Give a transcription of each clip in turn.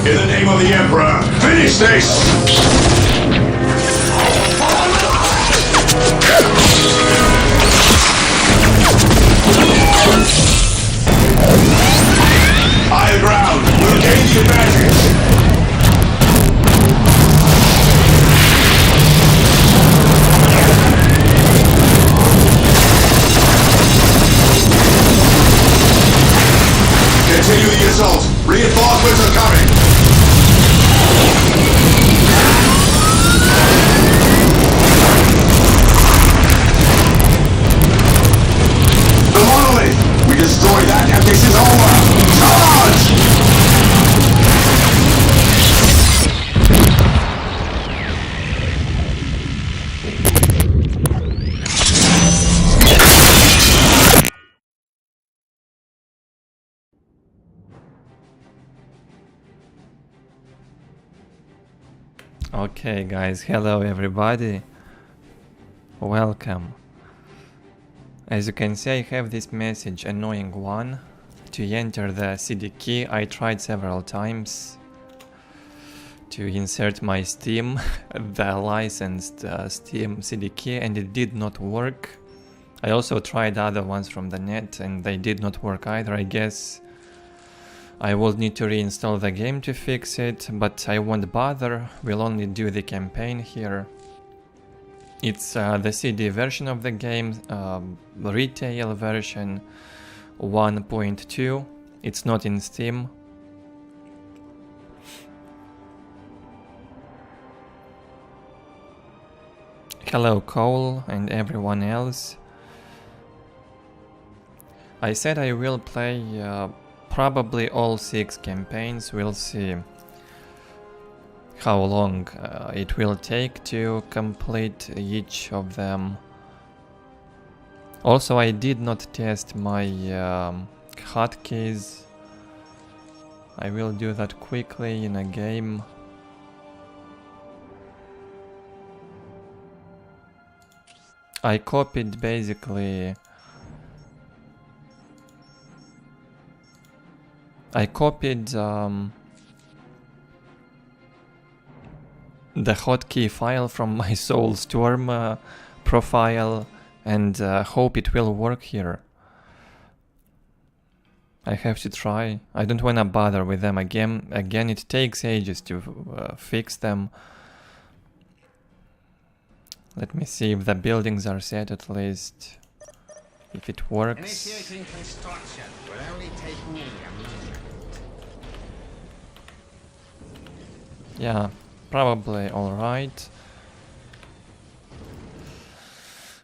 In the name of the Emperor, finish this! Higher ground! We'll gain the advantage! Continue the assault! Reinforcements are coming! The monolith! We destroy that and this is over! Charge! Okay guys, hello everybody, welcome. As you can see, I have this message, annoying one. To enter the CD key, I tried several times to insert my Steam, the licensed Steam CD key, and it did not work. I also tried other ones from the net and they did not work either. I guess I will need to reinstall the game to fix it, but I won't bother, we'll only do the campaign here. It's the CD version of the game, retail version 1.2, it's not in Steam. Hello Cole and everyone else. I said I will play probably all 6 campaigns, we'll see how long it will take to complete each of them. Also, I did not test my hotkeys. I will do that quickly in a game. I copied basically the hotkey file from my Soulstorm profile and hope it will work here. I have to try. I don't wanna bother with them again. It takes ages to fix them. Let me see if the buildings are set at least. If it works. Initiating construction will only take me a moment. Yeah, probably alright.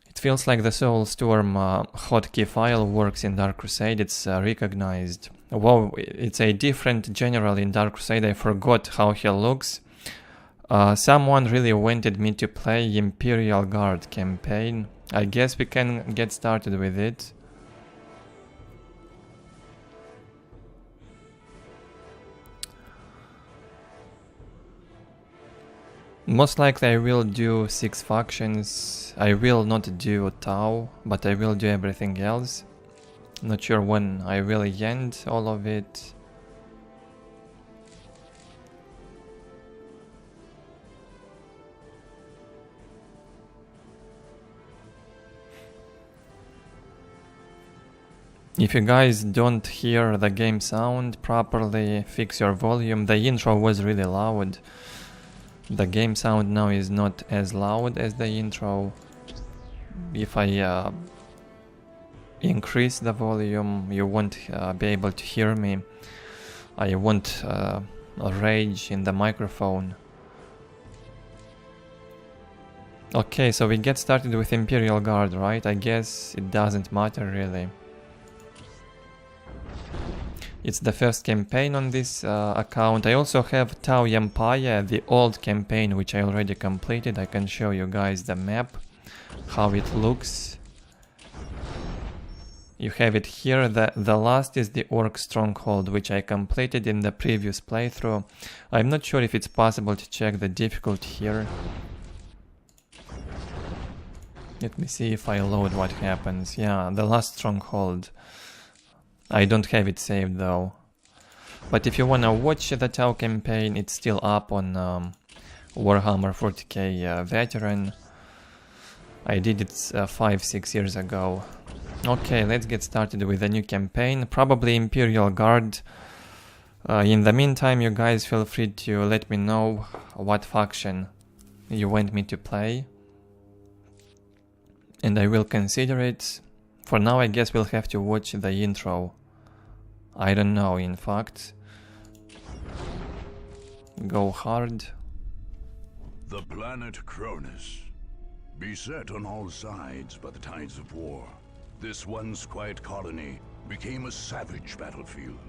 It feels like the Soulstorm hotkey file works in Dark Crusade, it's recognized. Wow, it's a different general in Dark Crusade, I forgot how he looks. Someone really wanted me to play Imperial Guard campaign. I guess we can get started with it. Most likely I will do 6 factions. I will not do Tau, but I will do everything else. Not sure when I will end all of it. If you guys don't hear the game sound properly, fix your volume. The intro was really loud. The game sound now is not as loud as the intro. If I increase the volume, you won't be able to hear me. I won't rage in the microphone. Okay, so we get started with Imperial Guard, right? I guess it doesn't matter really. It's the first campaign on this account. I also have Tau Empire, the old campaign which I already completed. I can show you guys the map, how it looks. You have it here. The last is the Orc Stronghold, which I completed in the previous playthrough. I'm not sure if it's possible to check the difficulty here. Let me see if I load what happens. Yeah, the last Stronghold. I don't have it saved though. But if you wanna watch the Tau campaign, it's still up on Warhammer 40k Veteran. I did it 5-6 years ago. Okay, let's get started with a new campaign, probably Imperial Guard. In the meantime, you guys feel free to let me know what faction you want me to play, and I will consider it. For now, I guess we'll have to watch the intro. I don't know, in fact. Go hard. The planet Cronus, beset on all sides by the tides of war, this once quiet colony became a savage battlefield.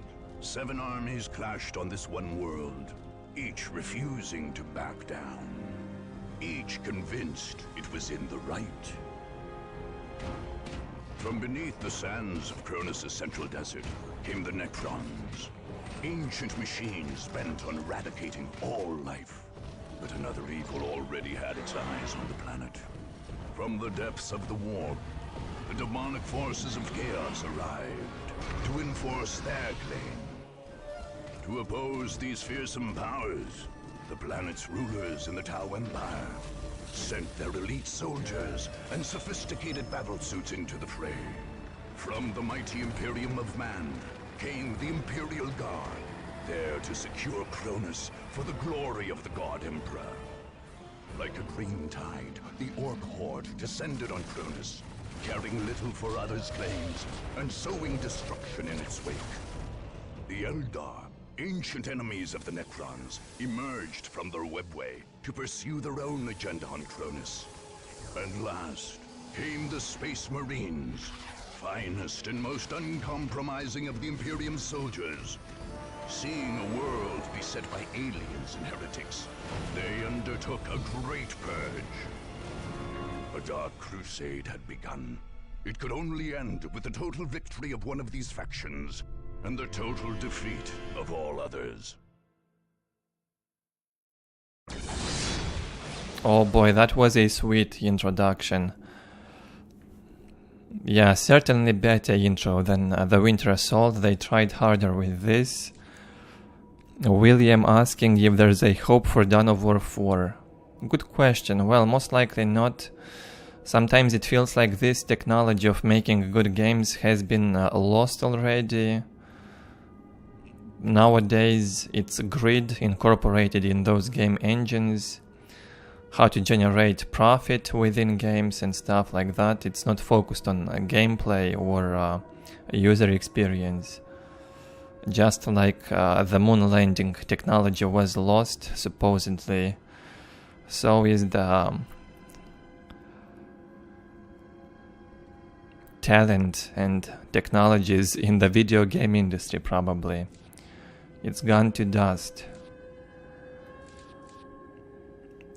7 armies clashed on this one world, each refusing to back down, each convinced it was in the right. From beneath the sands of Cronus' central desert came the Necrons, ancient machines bent on eradicating all life. But another evil already had its eyes on the planet. From the depths of the warp, the demonic forces of chaos arrived to enforce their claim. To oppose these fearsome powers, the planet's rulers in the Tau Empire sent their elite soldiers and sophisticated battlesuits into the fray. From the mighty Imperium of Man came the Imperial Guard, there to secure Cronus for the glory of the God Emperor. Like a green tide, the Orc Horde descended on Cronus, caring little for others' claims and sowing destruction in its wake. The Eldar, ancient enemies of the Necrons, emerged from their webway to pursue their own agenda on Cronus. And last came the Space Marines, finest and most uncompromising of the Imperium's soldiers. Seeing a world beset by aliens and heretics, they undertook a great purge. A Dark Crusade had begun. It could only end with the total victory of one of these factions, and the total defeat of all others. Oh boy, that was a sweet introduction. Yeah, certainly better intro than the Winter Assault. They tried harder with this. William asking if there's a hope for Dawn of War 4. Good question. Well, most likely not. Sometimes it feels like this technology of making good games has been lost already. Nowadays, it's grid incorporated in those game engines. How to generate profit within games and stuff like that. It's not focused on gameplay or user experience. Just like the moon landing technology was lost, supposedly, so is the talent and technologies in the video game industry, probably. It's gone to dust.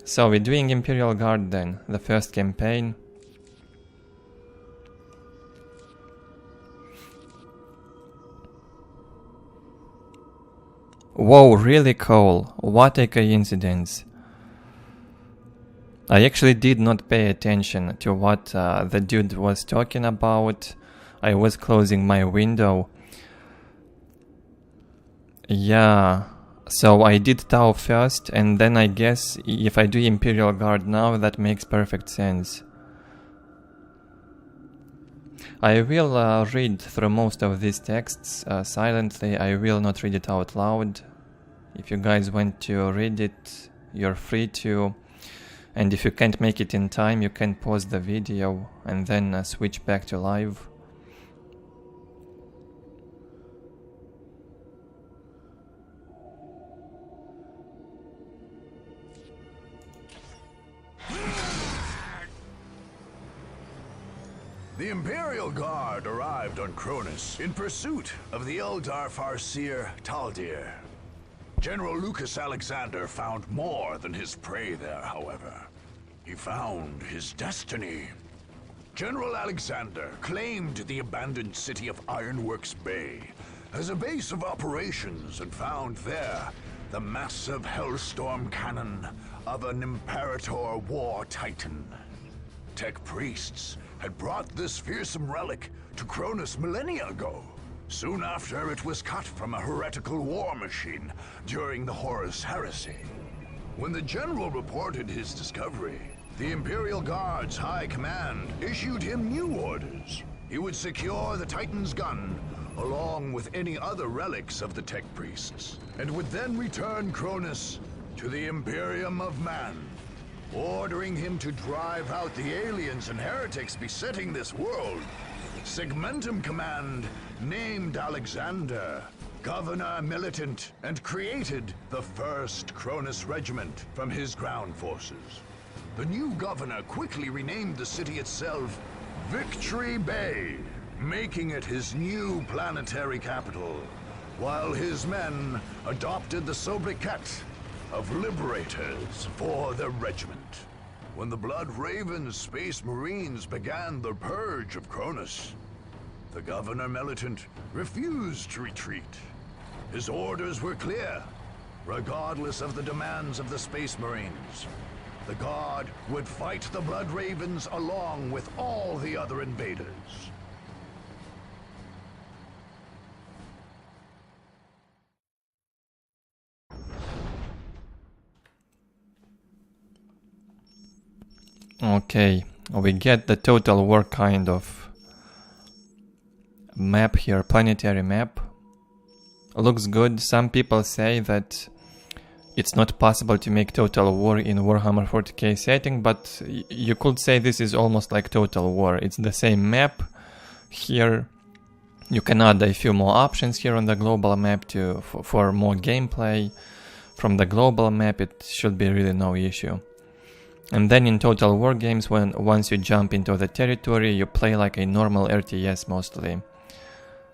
So we're doing Imperial Guard then, the first campaign. Whoa, really, Cole? What a coincidence. I actually did not pay attention to what the dude was talking about. I was closing my window. Yeah, so I did Tau first, and then I guess if I do Imperial Guard now, that makes perfect sense. I will read through most of these texts silently. I will not read it out loud. If you guys want to read it, you're free to. And if you can't make it in time, you can pause the video and then switch back to live. The Imperial Guard arrived on Cronus in pursuit of the Eldar Farseer Taldir. General Lucas Alexander found more than his prey there, however. He found his destiny. General Alexander claimed the abandoned city of Ironworks Bay as a base of operations and found there the massive Hellstorm cannon of an Imperator war titan. Tech priests had brought this fearsome relic to Cronus millennia ago, Soon after, it was cut from a heretical war machine during the Horus Heresy. When the general reported his discovery, the Imperial Guard's high command issued him new orders. He would secure the Titan's gun, along with any other relics of the Tech Priests, and would then return Cronus to the Imperium of Man, ordering him to drive out the aliens and heretics besetting this world. Segmentum Command named Alexander Governor Militant and created the 1st Cronus Regiment from his ground forces. The new governor quickly renamed the city itself Victory Bay, making it his new planetary capital, while his men adopted the sobriquet of Liberators for their regiment. When the Blood Ravens Space Marines began the purge of Cronus, the Governor Militant refused to retreat. His orders were clear. Regardless of the demands of the Space Marines, the Guard would fight the Blood Ravens along with all the other invaders. Okay, we get the Total War kind of map here, planetary map. Looks good. Some people say that it's not possible to make Total War in Warhammer 40k setting, but you could say this is almost like Total War. It's the same map. Here you can add a few more options here on the global map for more gameplay. From the global map it should be really no issue. And then in Total War games, once you jump into the territory, you play like a normal RTS mostly.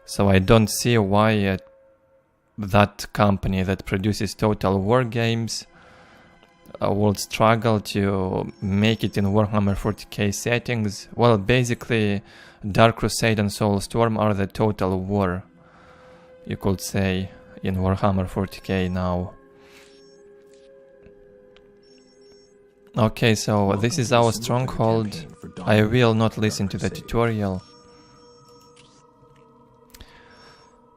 So I don't see why that company that produces Total War games would struggle to make it in Warhammer 40k settings. Well, basically, Dark Crusade and Soulstorm are the Total War, you could say, in Warhammer 40k now. Okay, so this is our stronghold. I will not listen to the tutorial.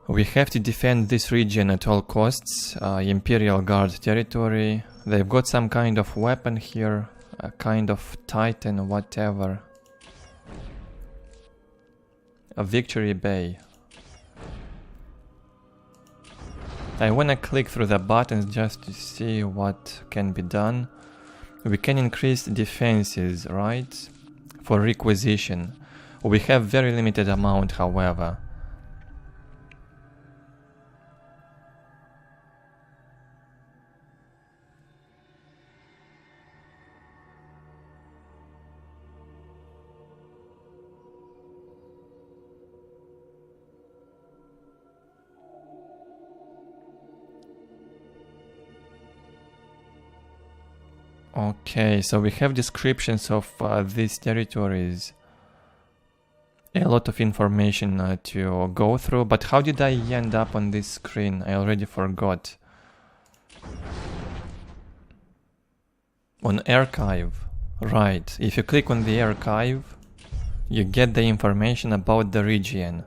We have to defend this region at all costs. Imperial Guard territory. They've got some kind of weapon here, a kind of Titan, whatever. A Victory Bay. I wanna click through the buttons just to see what can be done. We can increase defenses, right? For requisition. We have very limited amount, however. Okay, so we have descriptions of these territories. A lot of information to go through, but how did I end up on this screen? I already forgot. On archive, right. If you click on the archive, you get the information about the region.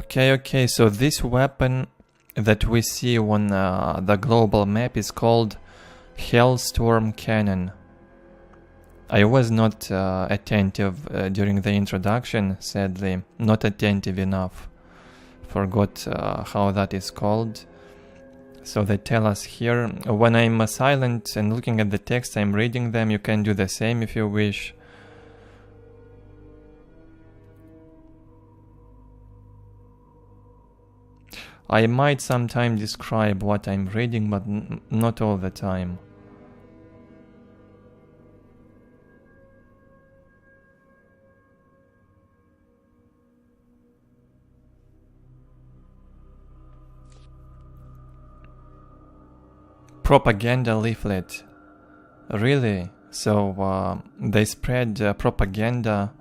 Okay, so this weapon that we see on the global map is called Hellstorm Cannon. I was not attentive during the introduction, sadly, not attentive enough. Forgot how that is called. So they tell us here, when I'm silent and looking at the text, I'm reading them. You can do the same if you wish. I might sometimes describe what I'm reading, but not all the time. propaganda leaflet. Really? So they spread propaganda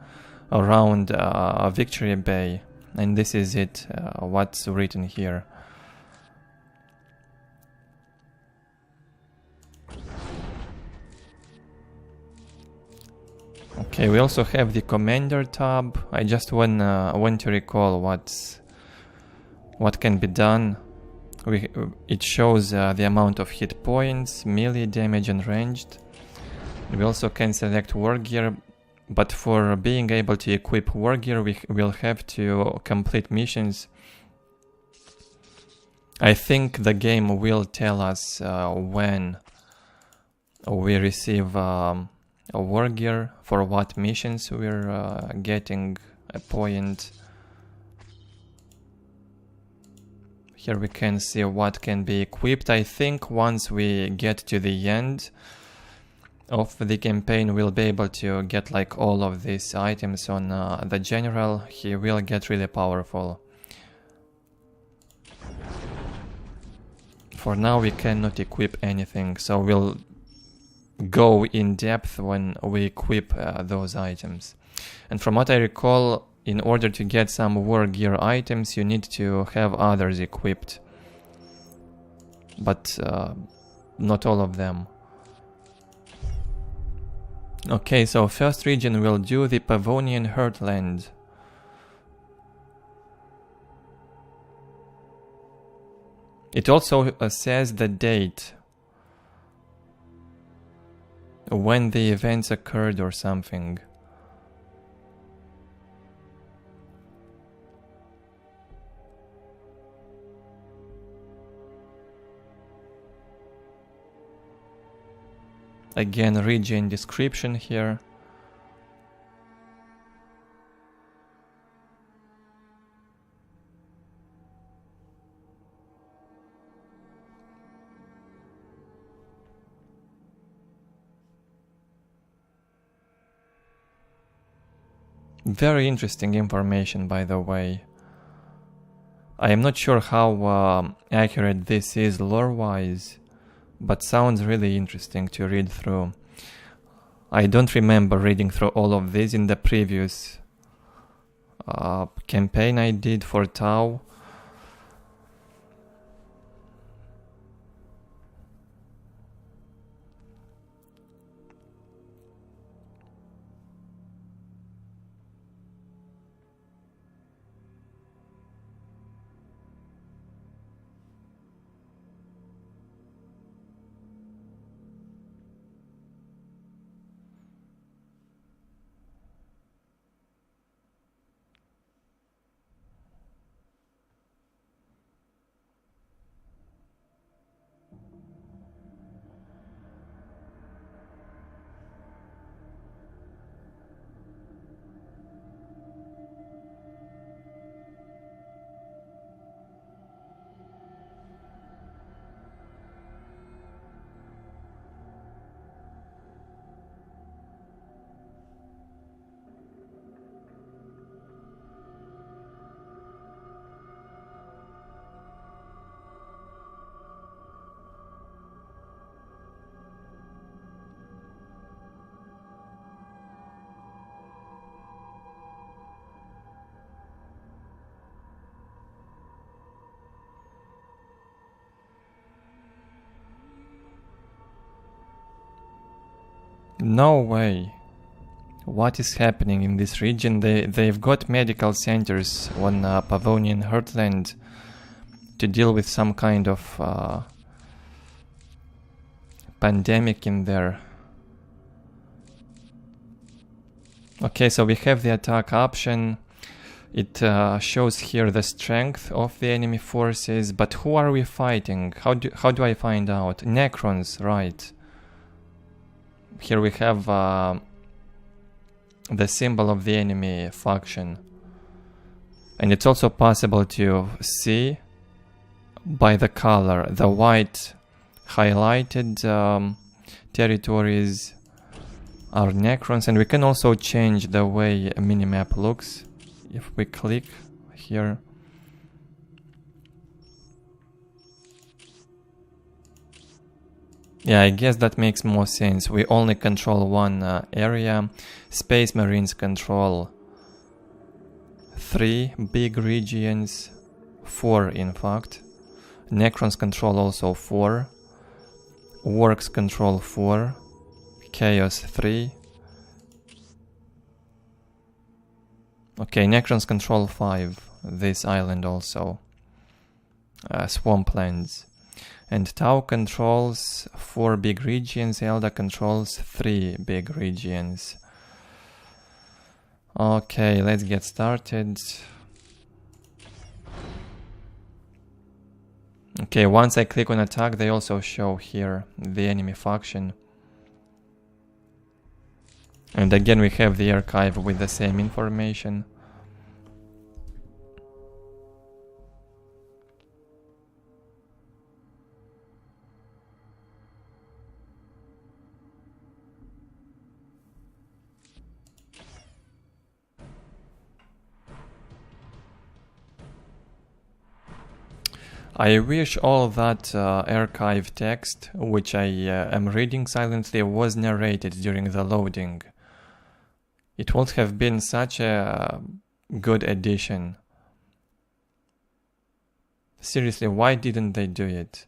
around Victory Bay, and this is it, what's written here. Okay, we also have the Commander tab. I just want to recall what can be done. It shows the amount of hit points, melee damage and ranged. We also can select war gear, but for being able to equip war gear we will have to complete missions. I think the game will tell us when we receive a war gear, for what missions we're getting a point. Here we can see what can be equipped. I think once we get to the end of the campaign we'll be able to get like all of these items on the general. He will get really powerful. For now we cannot equip anything, so we'll go in depth when we equip those items. And from what I recall, in order to get some war gear items you need to have others equipped, but not all of them. Okay, so first region we'll do the Pavonian Heartland. It also says the date when the events occurred or something. Again, region description here. Very interesting information, by the way. I am not sure how accurate this is lore-wise, but sounds really interesting to read through. I don't remember reading through all of this in the previous campaign I did for Tau. No way. What is happening in this region? They've got medical centers on Pavonian Heartland to deal with some kind of pandemic in there. Okay, so we have the attack option. It shows here the strength of the enemy forces, but who are we fighting? How do I find out? Necrons, right. Here we have the symbol of the enemy faction. And it's also possible to see by the color. The white highlighted territories are Necrons, and we can also change the way a minimap looks if we click here. Yeah, I guess that makes more sense. We only control one area. Space Marines control 3 big regions. 4 in fact. Necrons control also 4. Orcs control 4. Chaos 3. Okay, Necrons control 5. This island also. Swamplands. And Tau controls 4 big regions. Elda controls 3 big regions. Okay, let's get started. Okay, once I click on attack, they also show here the enemy faction. And again we have the archive with the same information. I wish all that archive text, which I am reading silently, was narrated during the loading. It would have been such a good addition. Seriously, why didn't they do it?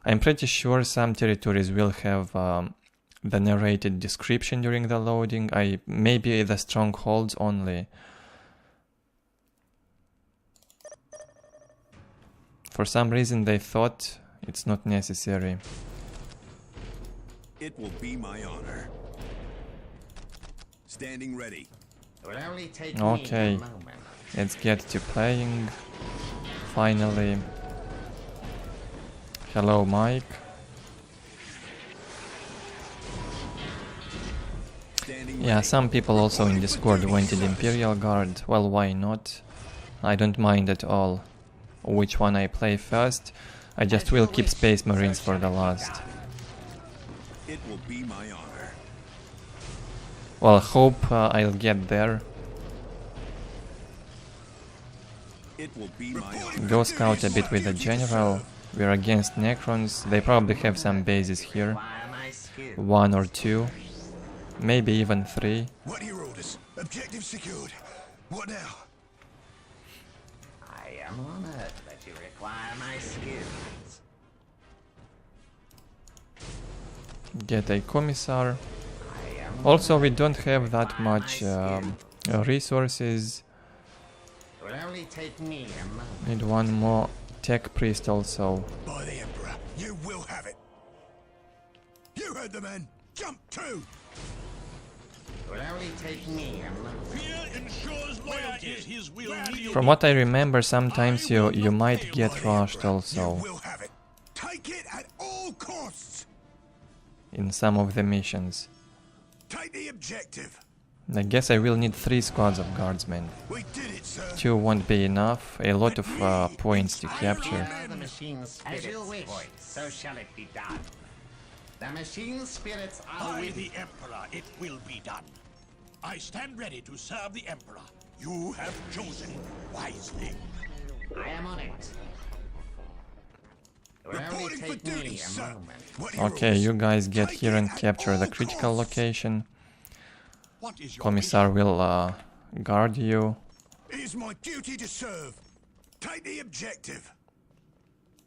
I'm pretty sure some territories will have the narrated description during the loading. Maybe the strongholds only. For some reason they thought it's not necessary. It will be my honor. Standing ready. It will only take Okay, me a moment. let's get to playing. Finally. Hello, Mike. Yeah, some people also in Discord wanted Imperial Guard. Well, why not? I don't mind at all which one I play first. I just will keep Space Marines for the last. It will be my honor. Well, hope I'll get there. It will be my honor. Go scout a bit with the general. We're against Necrons. They probably have some bases here. Require my skill. 1 or 2. Maybe even 3. What are your orders? Objective secured. What now? I am honored that you require my skills. Get a commissar. I am Also, we don't have that much resources. It will only take me a moment. Need one more tech priest also. By the Emperor, you will have it. You heard the men. Jump too. It will only take me a moment. Fear ensures loyalty. His will From what I remember, sometimes you might get rushed also will have it. Take it at all costs. in some of the missions. Take the objective. I guess I will need 3 squads of guardsmen. We did it, sir. 2 won't be enough. A lot of points to capture. Follow the machine spirit's voice, so shall it be done. The machine spirits are By with the Emperor, it will be done. I stand ready to serve the Emperor. You have chosen wisely. I am on it. It will only Reporting for take duty, me a sir. moment. What are your Okay, orders? you guys get Take here it and at capture the all critical costs. location. What is your Commissar will guard you. It is my duty to serve. Take the objective.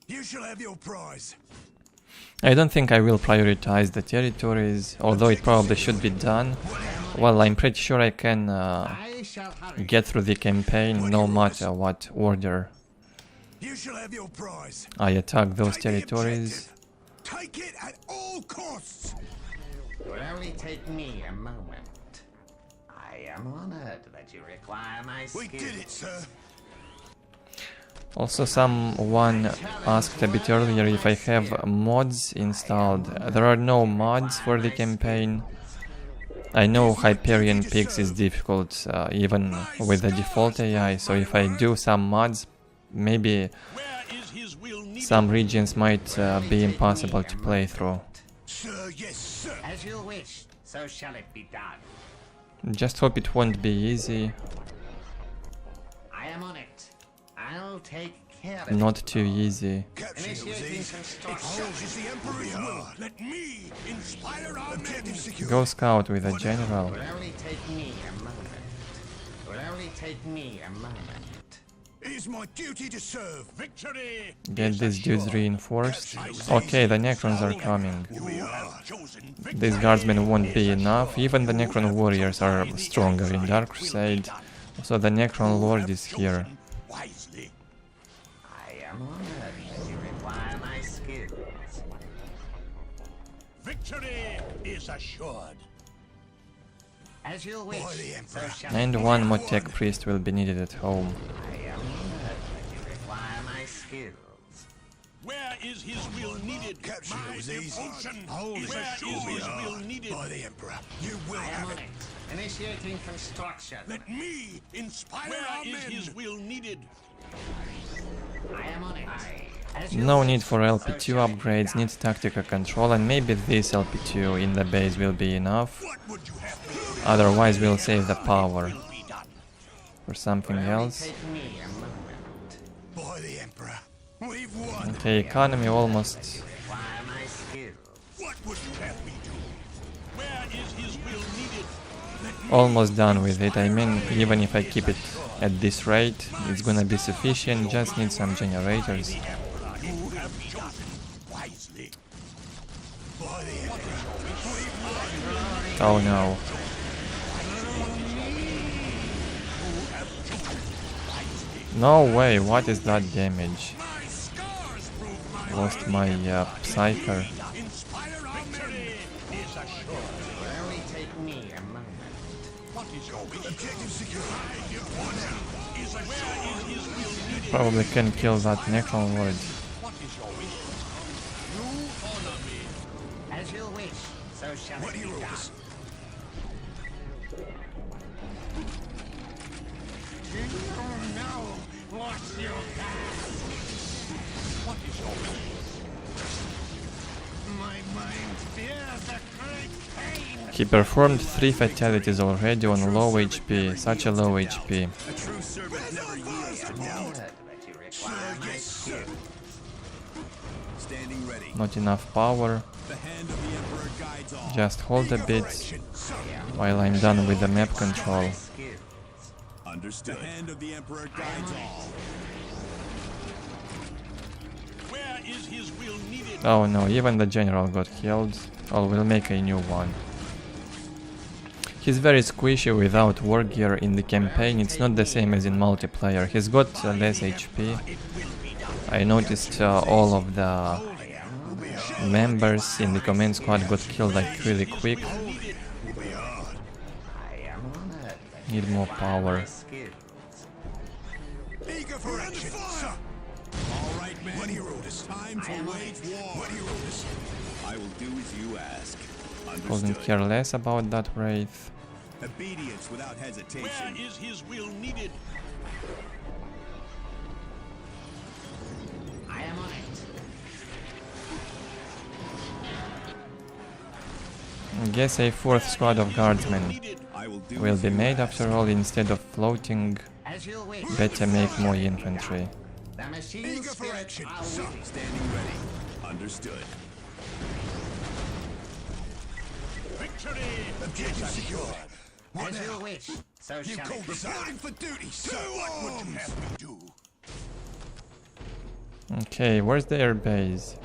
You shall have your prize. I don't think I will prioritize the territories, although it probably should be done. Well, I'm pretty sure I can I shall hurry. get through the campaign no matter what order You shall have your prize. I attack those Take the territories. objective. Take it at all costs. It will only take me a moment. I am honored that you require my We skills. did it, sir. Also, someone asked a bit earlier if I have mods installed. There are no mods for the campaign. I know Hyperion Peaks is difficult, even with the default AI, so if I do some mods, maybe Where is his will needed? some regions might be impossible to play through. Sir, yes, sir. As you wish, so shall it be done. Just hope it won't be easy. I am on it. I'll will take care of not it. too easy. Capture was Initiating easy. construction. It's the Emperor's will. Let me inspire our men. Secure. Go scout with a general. Will only take me a moment. Will only take me a moment. It is my duty to serve. Victory. Get these dudes reinforced. Okay, the Necrons are coming. You have chosen victory. These guardsmen won't be enough. Even the Necron warriors are stronger in Dark Crusade. So the Necron Lord is here. Wisely. I am honored that you require my skills. Victory is assured. As you wish, By the so Emperor. shall And it be. one more tech priest will be needed at home. I am honored that you require my skills. Where is his will needed? Capture was easy. Where is his will needed? By the Emperor. You will I am have on it. it. Initiating construction. Let me inspire our men. Where is his will needed? I am on it. As you No wish, need for so LP2 shall it be upgrades, done. needs tactical control, and maybe this LP2 in the base will be enough. What would you have me do? Otherwise we'll save the power Will be done. for something Will only else. take me a moment. By the Emperor. We've won. Okay, economy almost Require my skills. What would you have me do? Where is his will needed? almost done with it. I mean, even if I keep it at this rate, it's gonna be sufficient. Just need some generators. Oh no. No way, what is that damage? Lost my Psyker. Only take me a moment. Probably can kill that Necron Lord. As you wish, so shall it be done. Do you know what you have? What is your wish? My mind fears a great pain. He performed 3 fatalities already on low HP, such a low HP. A true servant never yields to doubt. But you require my skill. Standing ready. Not enough power. The hand of the Emperor guides all. Just hold a bit while I'm done with the map control. Skills. Understood. The hand of the Emperor guides all. Where is his will needed? Oh no, even the general got killed. Oh, we'll make a new one. He's very squishy without war gear in the campaign. It's not the same as in multiplayer. He's got less HP. I noticed all of the members in the command squad got killed like really quick. I am honored that Need more power. skills. Eager for action, sir. All right, man. What do you orders? Time for wage war. What do you orders? I will do as you ask. Couldn't Understood. care less about that wraith. Obedience without hesitation. Where is his will needed? I am on it. Guess a 4th squad of guardsmen I will do will as be you made ask. after all. Instead of floating, As you wish. better make more infantry. The machine Eager for spirit action, are sir. willing. Standing ready. Understood. Victory! Objective secured. As you wish, so You shall it cold be reporting for duty, sir. What would you have me do? Okay, where's the air base?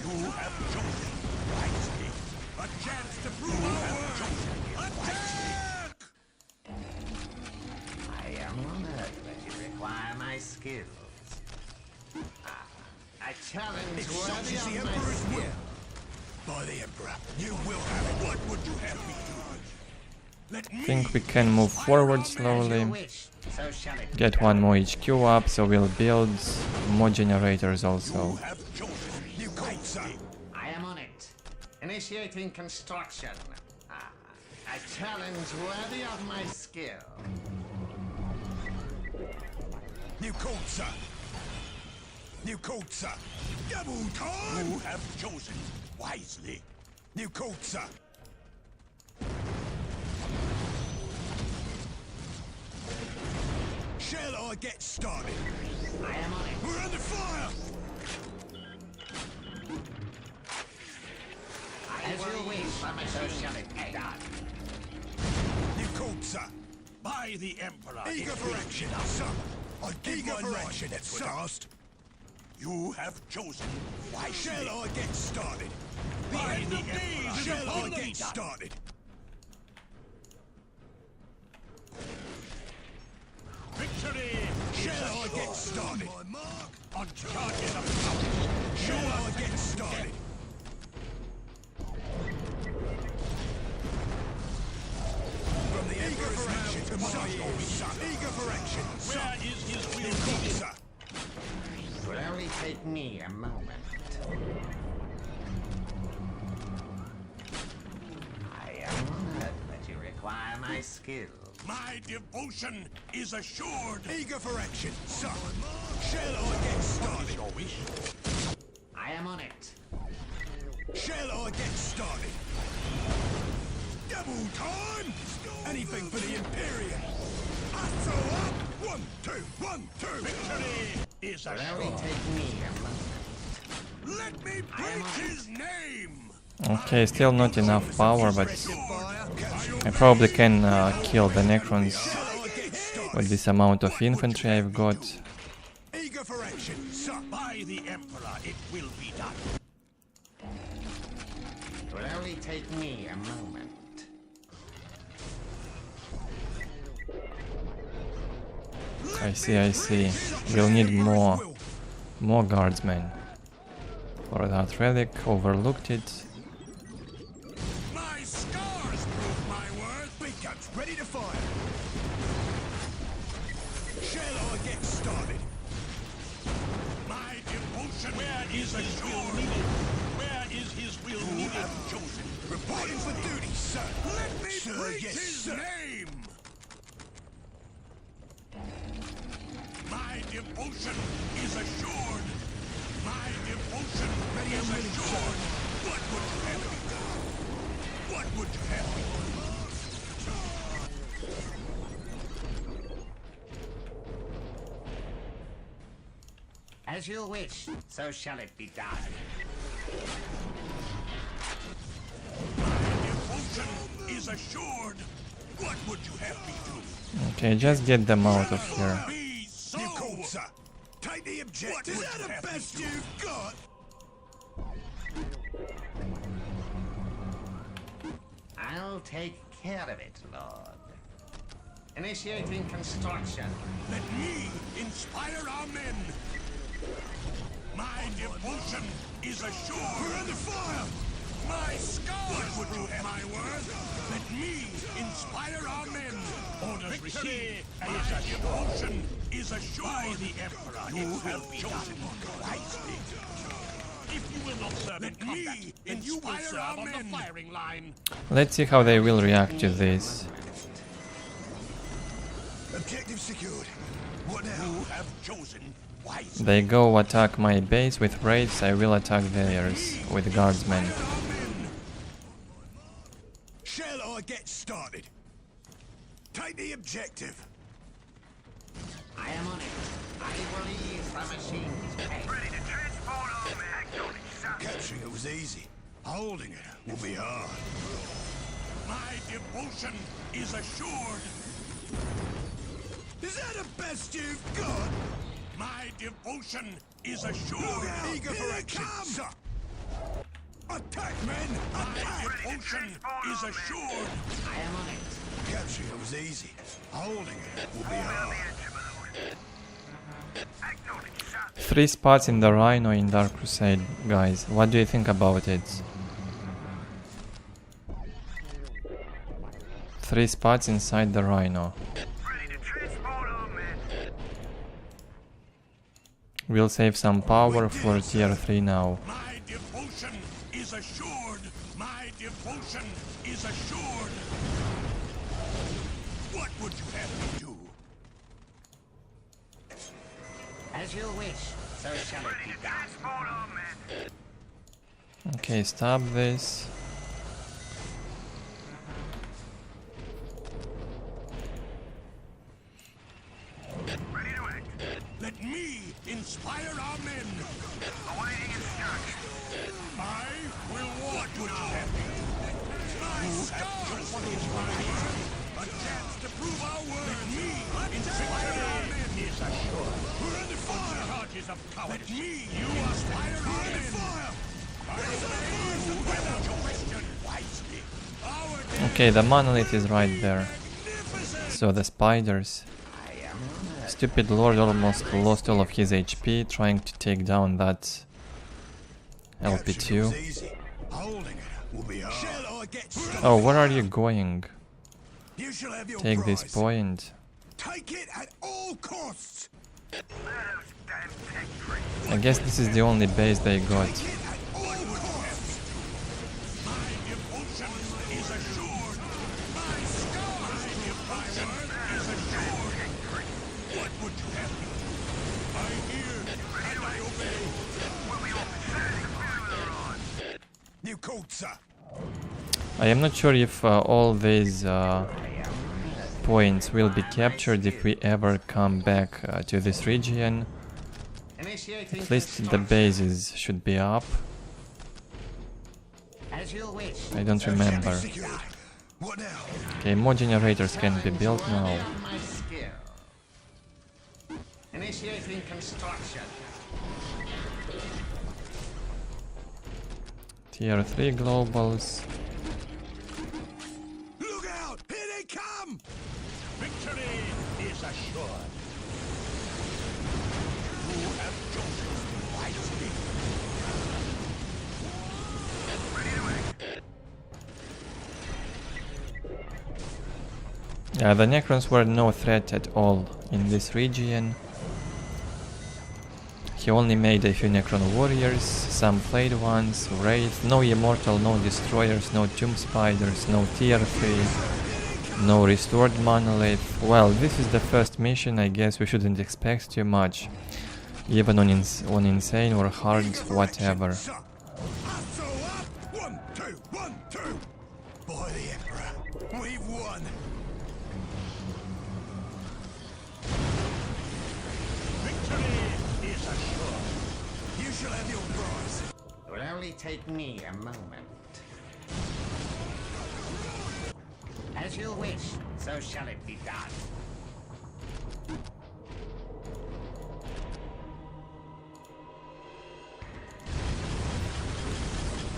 You have chosen wisely. A chance to prove our worth. Attack! I am honored that you require my skills. A challenge worthy of my skill. By the Emperor, you will have it. What would you have me do? Let me Think we can move forward As you slowly. wish, so shall it be Get done. one more HQ up, so we'll build more generators also. have chosen. You cold, sir. I am on it. Initiating construction. A challenge worthy of my skill. You cold, sir. You cold, sir. Gaboon Khan! You have chosen wisely. You cold, sir. Shall I get started? I am on it. We're under fire! As you wish, so shall it be done. You called, sir. By the Emperor. Eager for action, sir. I give my life at first. You have chosen. Why shall I get started? By the Emperor. Shall I get started? Victory! Shall I get started? My mark on charges of power. Shall I get started? From the Emperor's mouth to my ears, son. Eager for action. Where is his will, sir? It will only take me a moment. I am honored that you require my skill. My devotion is assured. Eager for action, sir. Shall I get started? Your wish. I am on it. Shall I get started? Double time! Anything for the Imperial. I throw up. 1, 2, 1, 2. Victory is It will assured. only take me a moment. Let me preach his name. Okay, still not enough power, but I probably can kill the Necrons with this amount of infantry I've got. Eager for action, sir. By the Emperor, it will be done. It will only take me a moment. I see. We'll need more guardsmen. For that relic, overlooked it. My scars prove my worth. Big guns ready to fire. Shall I get started? My devotion is assured. Where is his will needed? You have chosen. Reporting for duty, sir. Let me preach his name. My devotion is assured. My devotion is assured. What would you have me do? What would you have me do? As you wish, so shall it be done. My devotion is assured. What would you have me do? Okay, just get them out of here. Be so. You called, sir. Take the objective. Is that the best you've got? I'll take care of it, Lord. Initiating construction. Let me inspire our men. My devotion is assured. We're under fire. My scars would you have my worth. Let me inspire our men. Orders received. My devotion is assured. By the Emperor, you have chosen wisely. If you will not serve in combat, then you will serve on the firing line. Let's see how they will react to this. Objective secured. What now? You have chosen wisely. They go attack my base with raids, I will attack theirs with guardsmen. Shall I get started? Take the objective. I am on it. I will ease the machine's pace. Ready to transport all men. Capturing it was easy. Holding it will be hard. My devotion is assured. Is that the best you've got? My devotion is assured. Eager for action, sir. Attack, men! My devotion is assured. I am on it. Capturing it was easy. Holding it will be hard. 3 spots in the Rhino in Dark Crusade, guys. What do you think about it? 3 spots inside the Rhino. We'll save some power for tier 3 now. My devotion is assured. My devotion is assured. What would you have me do? As you wish, so shall it be done. Okay, stop this. inspire our men. Awaiting instruction. I will walk with you. My scars is right. A chance to prove our worth. Me, inspire our men. Is assured. We're in the fire. Charges of cowardice. Let me, you inspire our men. Fire. Without question, wisely. Okay, the monolith is right there. So the spiders. Stupid lord almost lost all of his HP trying to take down that LP2. Oh, where are you going? Take this point. Take it at all costs. I guess this is the only base they got. I am not sure if all these points will be captured if we ever come back to this region. At least the bases should be up. I don't remember. Okay, more generators can be built now. Initiating construction. Tier 3 globals. Look out! Here they come! Victory is assured. You have chosen wisely. Yeah, the Necrons were no threat at all in this region. He only made a few Necron warriors, some flayed ones, wraiths, no immortal, no destroyers, no tomb spiders, no tier 3, no restored monolith. Well, this is the first mission, I guess we shouldn't expect too much, even on insane or hard, whatever. By the Emperor, we've won. It will only take me a moment. As you wish, so shall it be done.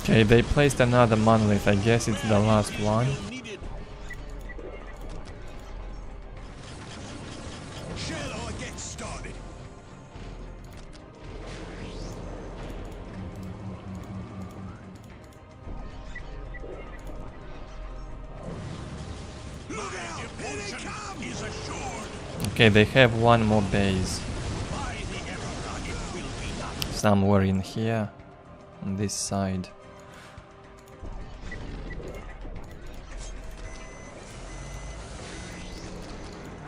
Okay, they placed another monolith, I guess it's the last one. Okay, they have one more base. Somewhere in here, on this side.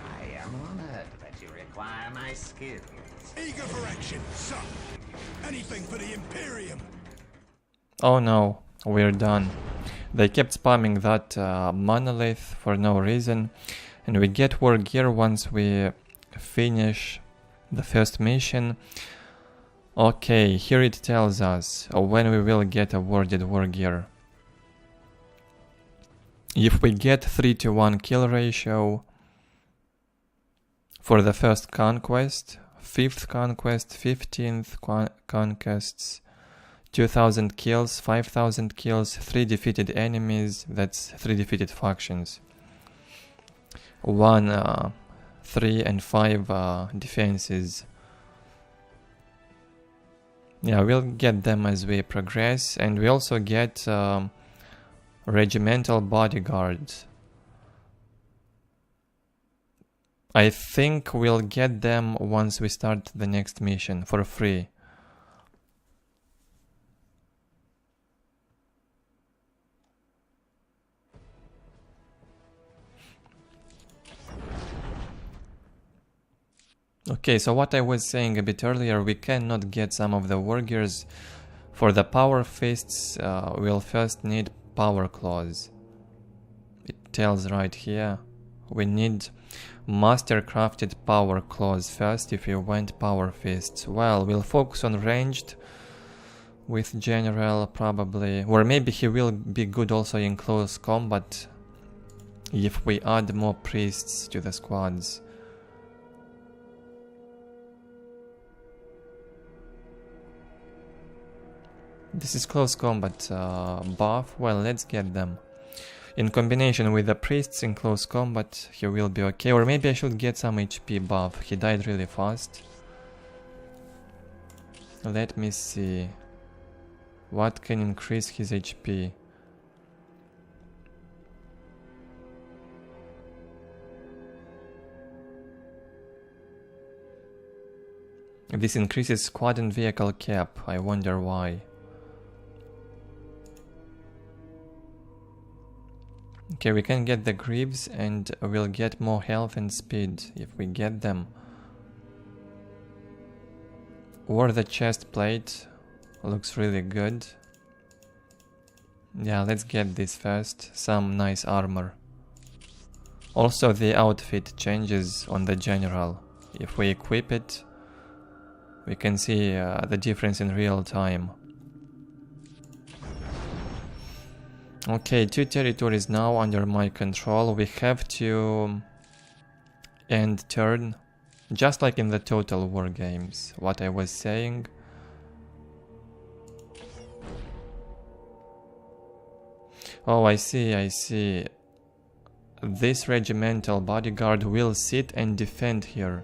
I am honored that you require my skills. Eager for action, sir. Anything for the Imperium. Oh no, we're done. They kept spamming that monolith for no reason. And we get war gear once we finish the first mission. Okay, here it tells us when we will get awarded war gear. If we get 3-to-1 kill ratio for the first conquest, 5th conquest, 15th conquests, 2000 kills, 5000 kills, 3 defeated enemies, that's 3 defeated factions. 1, 3 and 5 defenses. Yeah, we'll get them as we progress, and we also get regimental bodyguards. I think we'll get them once we start the next mission for free. Okay, so what I was saying a bit earlier, we cannot get some of the war gears. For the power fists, we'll first need power claws. It tells right here. We need Master crafted power claws first if you went power fists. Well, we'll focus on ranged with general probably, or maybe he will be good also in close combat if we add more priests to the squads. This is close combat buff. Well, let's get them. In combination with the priests in close combat, he will be okay. Or maybe I should get some HP buff. He died really fast. Let me see. What can increase his HP? This increases squad and vehicle cap. I wonder why. Okay, we can get the greaves and we'll get more health and speed if we get them. Or the chest plate looks really good. Yeah, let's get this first. Some nice armor. Also the outfit changes on the general. If we equip it, we can see the difference in real time. Okay, 2 territories now under my control. We have to end turn, just like in the Total War games, what I was saying. Oh, I see. This regimental bodyguard will sit and defend here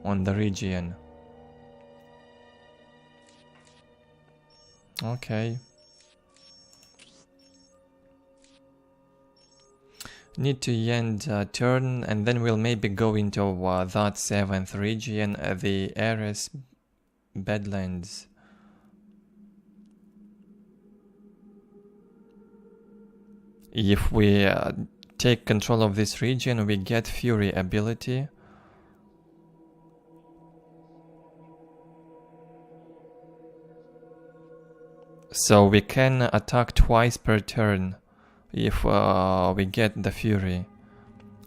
on the region. Okay. Need to end turn, and then we'll maybe go into that 7th region, the Eres Badlands. If we take control of this region, we get Fury ability. So we can attack twice per turn if we get the Fury,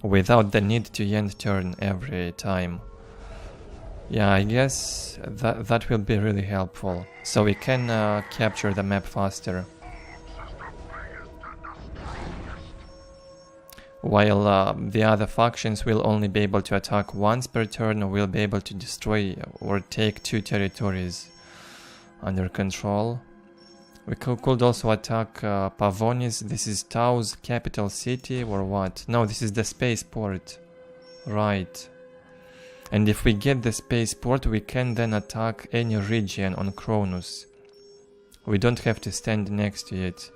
without the need to end turn every time. Yeah, I guess that will be really helpful. So we can capture the map faster. While the other factions will only be able to attack once per turn, we'll be able to destroy or take 2 territories under control. We could also attack Pavonis. This is Tau's capital city or what? No, this is the spaceport. Right. And if we get the spaceport, we can then attack any region on Cronus. We don't have to stand next to it.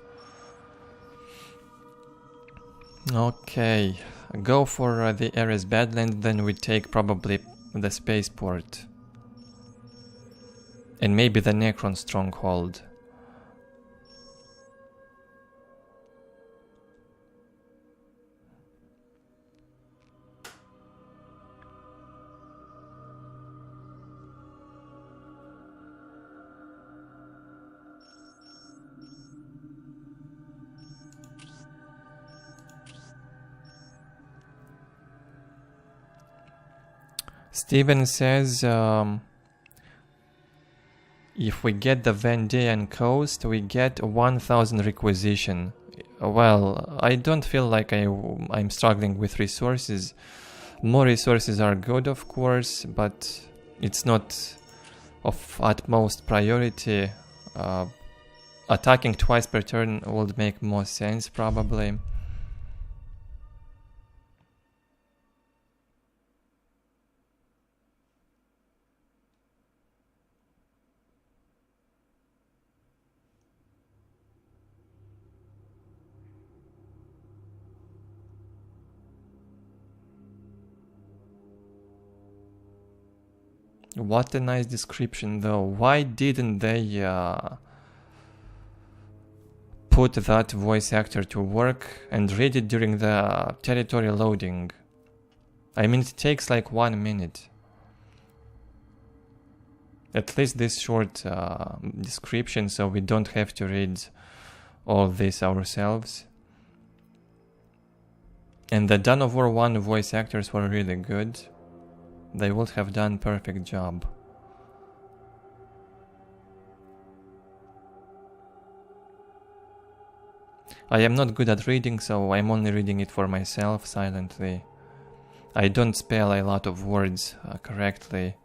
Okay, go for the Eres Badlands, then we take probably the spaceport. And maybe the Necron stronghold. Steven says if we get the Vendean coast, we get 1000 requisition. Well, I don't feel like I'm struggling with resources. More resources are good, of course, but it's not of utmost priority. Attacking twice per turn would make more sense, probably. What a nice description though. Why didn't they put that voice actor to work and read it during the territory loading? I mean, it takes like 1 minute. At least this short description, so we don't have to read all this ourselves. And the Dawn of War 1 voice actors were really good. They would have done perfect job. I am not good at reading, so I'm only reading it for myself silently. I don't spell a lot of words correctly.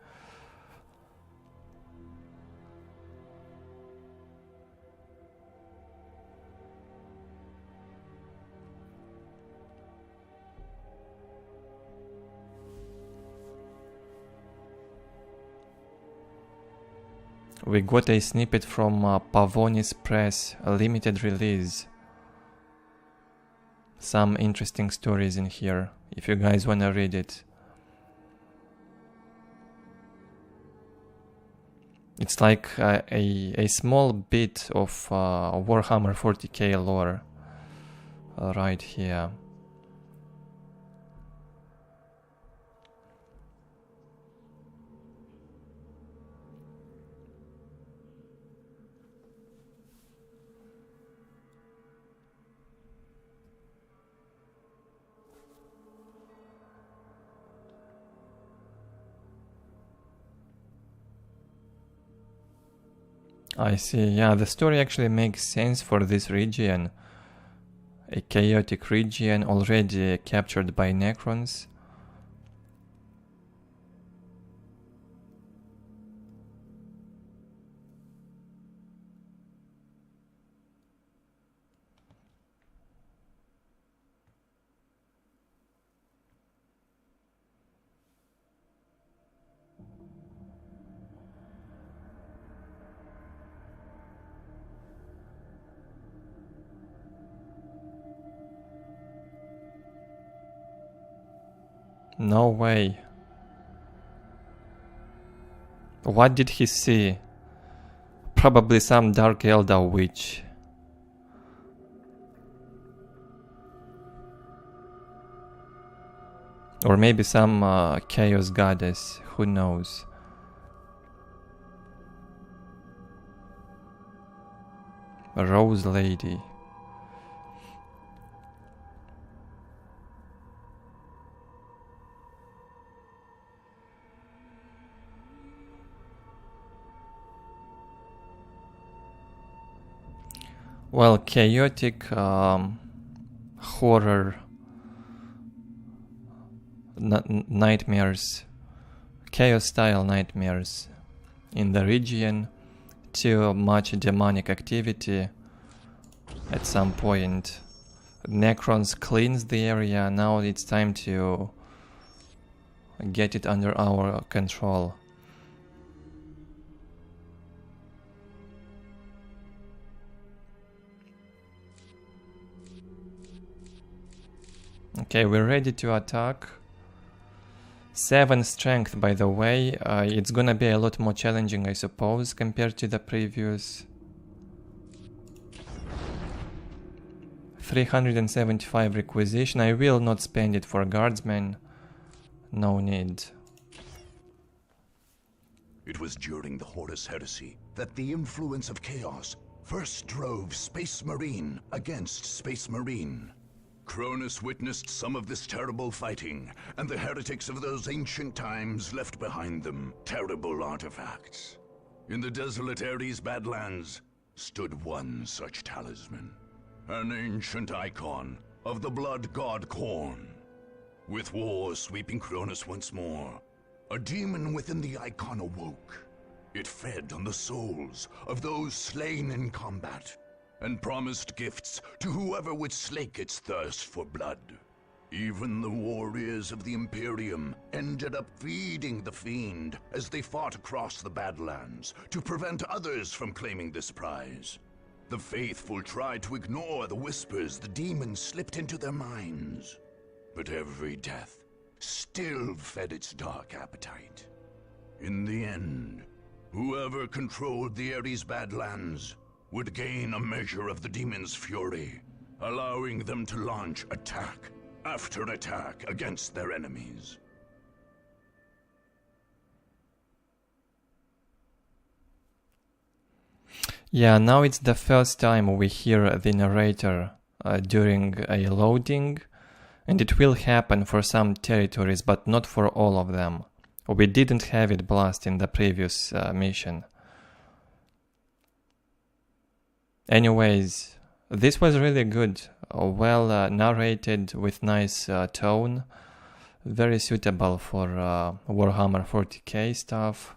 We got a snippet from Pavonis Press, a limited release. Some interesting stories in here, if you guys wanna read it. It's like a small bit of Warhammer 40k lore right here. I see, yeah, the story actually makes sense for this region. A chaotic region already captured by Necrons. No way. What did he see? Probably some Dark Elder witch. Or maybe some chaos goddess, who knows. A Rose Lady. Well, chaotic horror nightmares, chaos style nightmares in the region, too much demonic activity at some point. Necrons cleansed the area, now it's time to get it under our control. Okay, we're ready to attack. 7 strength, by the way. It's gonna be a lot more challenging, I suppose, compared to the previous. 375 requisition. I will not spend it for guardsmen. No need. It was during the Horus Heresy that the influence of chaos first drove Space Marine against Space Marine. Cronus witnessed some of this terrible fighting, and the heretics of those ancient times left behind them terrible artifacts. In the desolate Eres Badlands stood one such talisman, an ancient icon of the blood god Khorne. With war sweeping Cronus once more, a demon within the icon awoke. It fed on the souls of those slain in combat, and promised gifts to whoever would slake its thirst for blood. Even the warriors of the Imperium ended up feeding the fiend as they fought across the Badlands to prevent others from claiming this prize. The faithful tried to ignore the whispers the demons slipped into their minds, but every death still fed its dark appetite. In the end, whoever controlled the Eres Badlands would gain a measure of the demon's fury, allowing them to launch attack after attack against their enemies. Yeah, now it's the first time we hear the narrator during a loading, And it will happen for some territories, but not for all of them. We didn't have it blast in the previous mission. Anyways, this was really good. Well narrated with nice tone. Very suitable for Warhammer 40k stuff.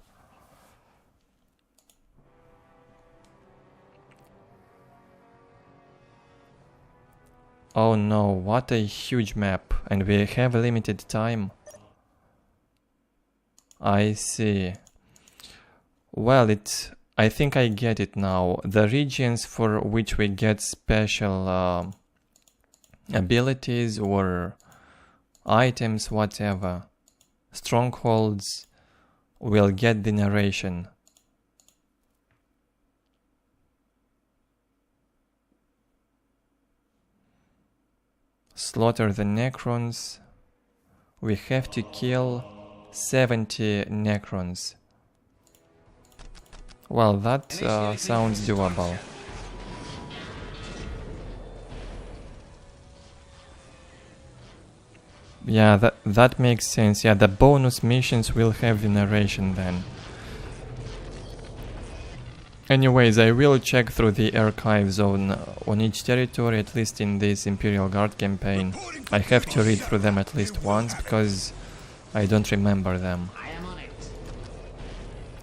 Oh no, what a huge map, and we have limited time. I see. Well, I think I get it now. The regions for which we get special abilities or items, whatever, strongholds, will get the narration. Slaughter the Necrons. We have to kill 70 Necrons. Well, that sounds doable. Yeah, that makes sense. Yeah, the bonus missions will have the narration then. Anyways, I will check through the archives on each territory, at least in this Imperial Guard campaign. I have to read through them at least once, because I don't remember them.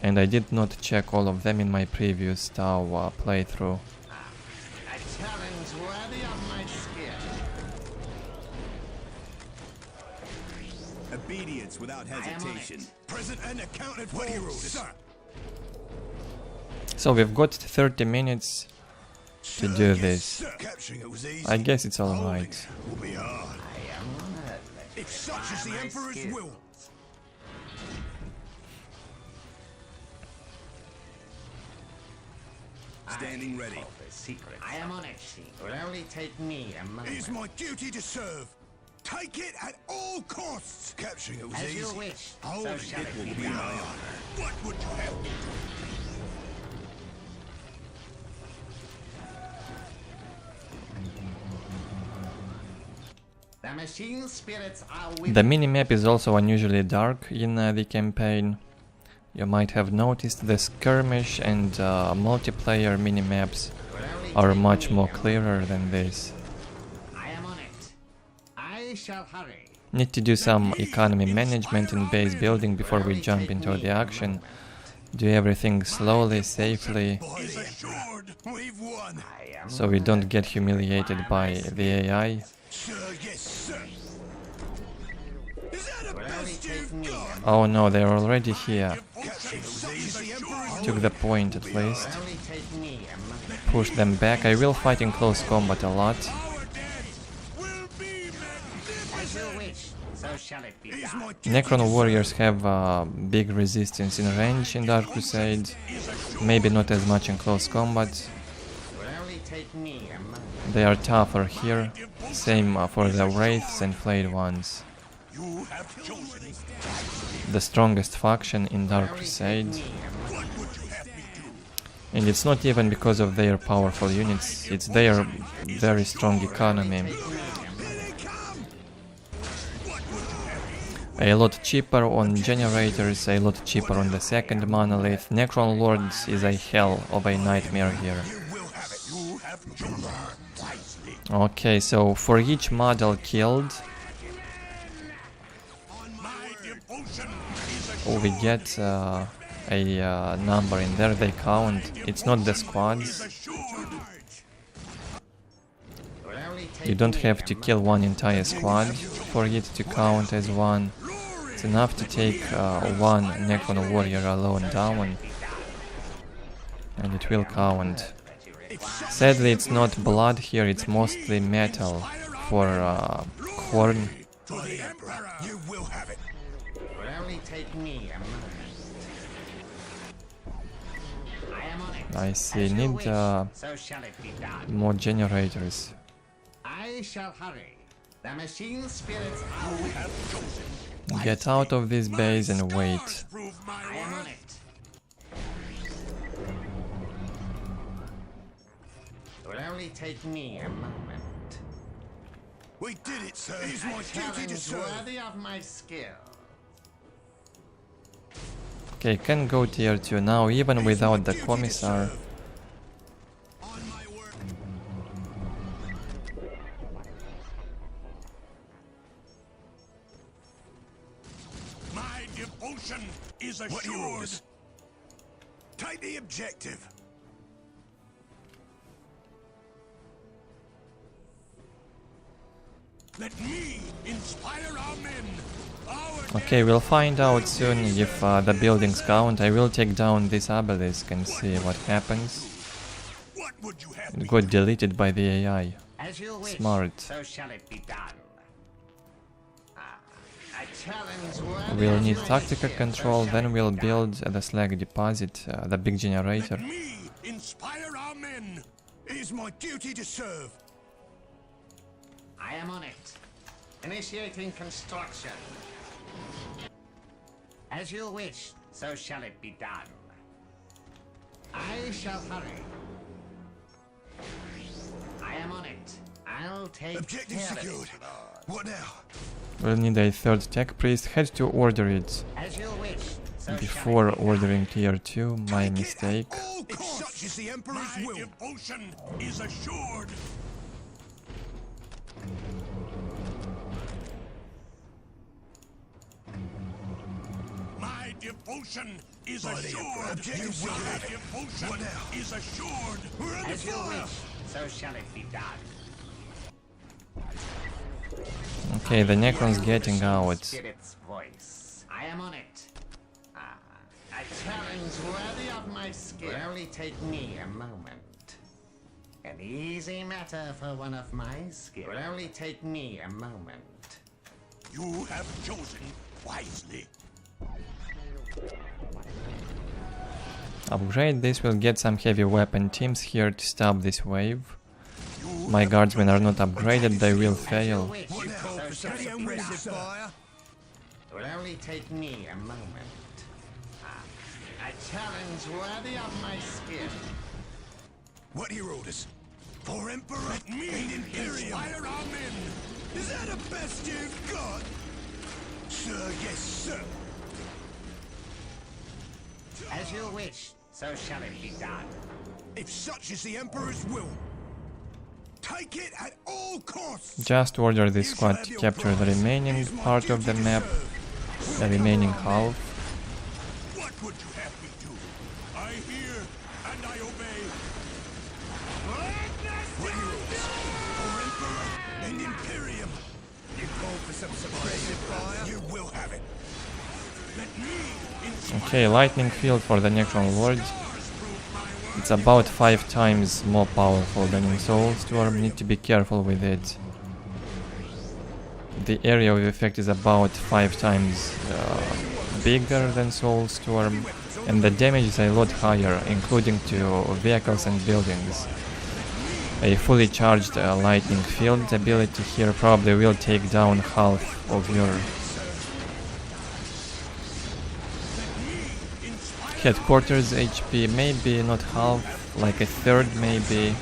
And I did not check all of them in my previous Tau playthrough. A challenge worthy of my skill. Obedience without hesitation. Present and accounted for, sir. So we've got 30 minutes to do this. Capturing it was easy. I guess it's alright. Will be hard. If such is the Emperor's will. Standing ready. Secret. I am on it. It will only take me a moment. It is my duty to serve. Take it at all costs. Capturing it was As easy. you wish, Holding so shall it it will be be done. hard. What would you have me do? The machine spirits are with The minimap is also unusually dark in the campaign. You might have noticed the skirmish and multiplayer minimaps are much more clearer than this. I am on it. I shall hurry. Need to do some economy management and base building before we jump into the action. Do everything slowly, safely, Is assured we've won. so we don't get humiliated by the AI. Sir, yes, sir. Is that the Will only best take you've me got? a moment. Oh no, they're already here. Capturing such is the Emperor's Took the point at least. Will only take me a moment. Push them back. I will fight in close combat a lot. Our death will be magnificent. As you wish, so shall it be It is done. my duty Necron to warriors have big resistance in range in Dark Crusade. Maybe not as much in close combat. Will only take me a moment. They are tougher here. Same for the Wraiths and Flayed ones. You have chosen. The strongest faction in Dark Crusade. What would you have me do? And it's not even because of their powerful units, it's their very strong economy. Here they come. What would you have me A lot cheaper on generators, a lot cheaper on the second monolith. Necron Lords is a hell of a nightmare here. do? You will have it. You have chosen wisely. Okay, so for each model killed, My devotion is we get a number in there, they count. It's not the squads. assured. Will only take You don't me have a to moment. kill one entire squad for it to count as one. It's enough to take one Necron warrior alone down, and it will count. Sadly, it's not blood here, it's mostly metal for corn. To the Emperor. You will have it. Will only take me a moment. I am on it. I see, As you need wish, so shall it be done. more generators. I shall hurry. The machine spirits are with me. Get out of this base and wait. Prove my I am on worth. it. Will only take me a moment. We did it, sir. It is my duty to serve. Worthy of my skill. Okay, can go tier 2 now, even without the commissar. On my work. My devotion is assured. Take the objective. Let me inspire our men. Okay, we'll find out soon if the buildings count. I will take down this obelisk and see what happens. What would you have It got deleted by the AI. As you wish, Smart. so shall it be done. A challenge worthy We'll of need my tactical skill, control, so shall then it we'll be build done. the slag deposit, the big generator. Let me inspire our men. It is my duty to serve. I am on it. Initiating construction. As you wish, so shall it be done. I shall hurry. I am on it. I'll take Objective care secured. of it, Lord. What now? We'll need a third tech priest. Had to order it As you wish, so before shall it be ordering tier 2, my Take it mistake. at all costs. If such is the Emperor's will. Devotion is assured. My devotion is assured. Objective My secured. devotion What now? is assured. We're under As you fire. wish, so shall it be done. Okay, the Necron's getting out. Spirit's voice. I am on it. A challenge worthy of my skill. Will only take me a moment. An easy matter for one of my skills. Will only take me a moment. You have chosen wisely. Upgrade this, will get some heavy weapon teams here to stop this wave. My guardsmen are not upgraded, they will fail. Wish, What now? so For shall steady it and be ready done. to fire. It will only take me a moment. A challenge worthy of my skill. What are your orders? For Emperor Let me and Imperium. Inspire our men. Is that the best you've got? Sir, yes, sir. As you wish, so shall it be done. If such is the Emperor's will, take it at all costs. Just order this squad to capture the remaining part of the map, the remaining half. What would you have me do? I hear and I obey. What are your orders? For Emperor and Imperium. You call for some suppressive fire? You will have it. Let me inspire. Okay, lightning field for the Necron Lord. It's about 5 times more powerful than in Soulstorm, need to be careful with it. The area of effect is about 5 times bigger than Soulstorm, and the damage is a lot higher, including to vehicles and buildings. A fully charged lightning field ability here probably will take down half of your headquarters HP, maybe not half, like a third maybe.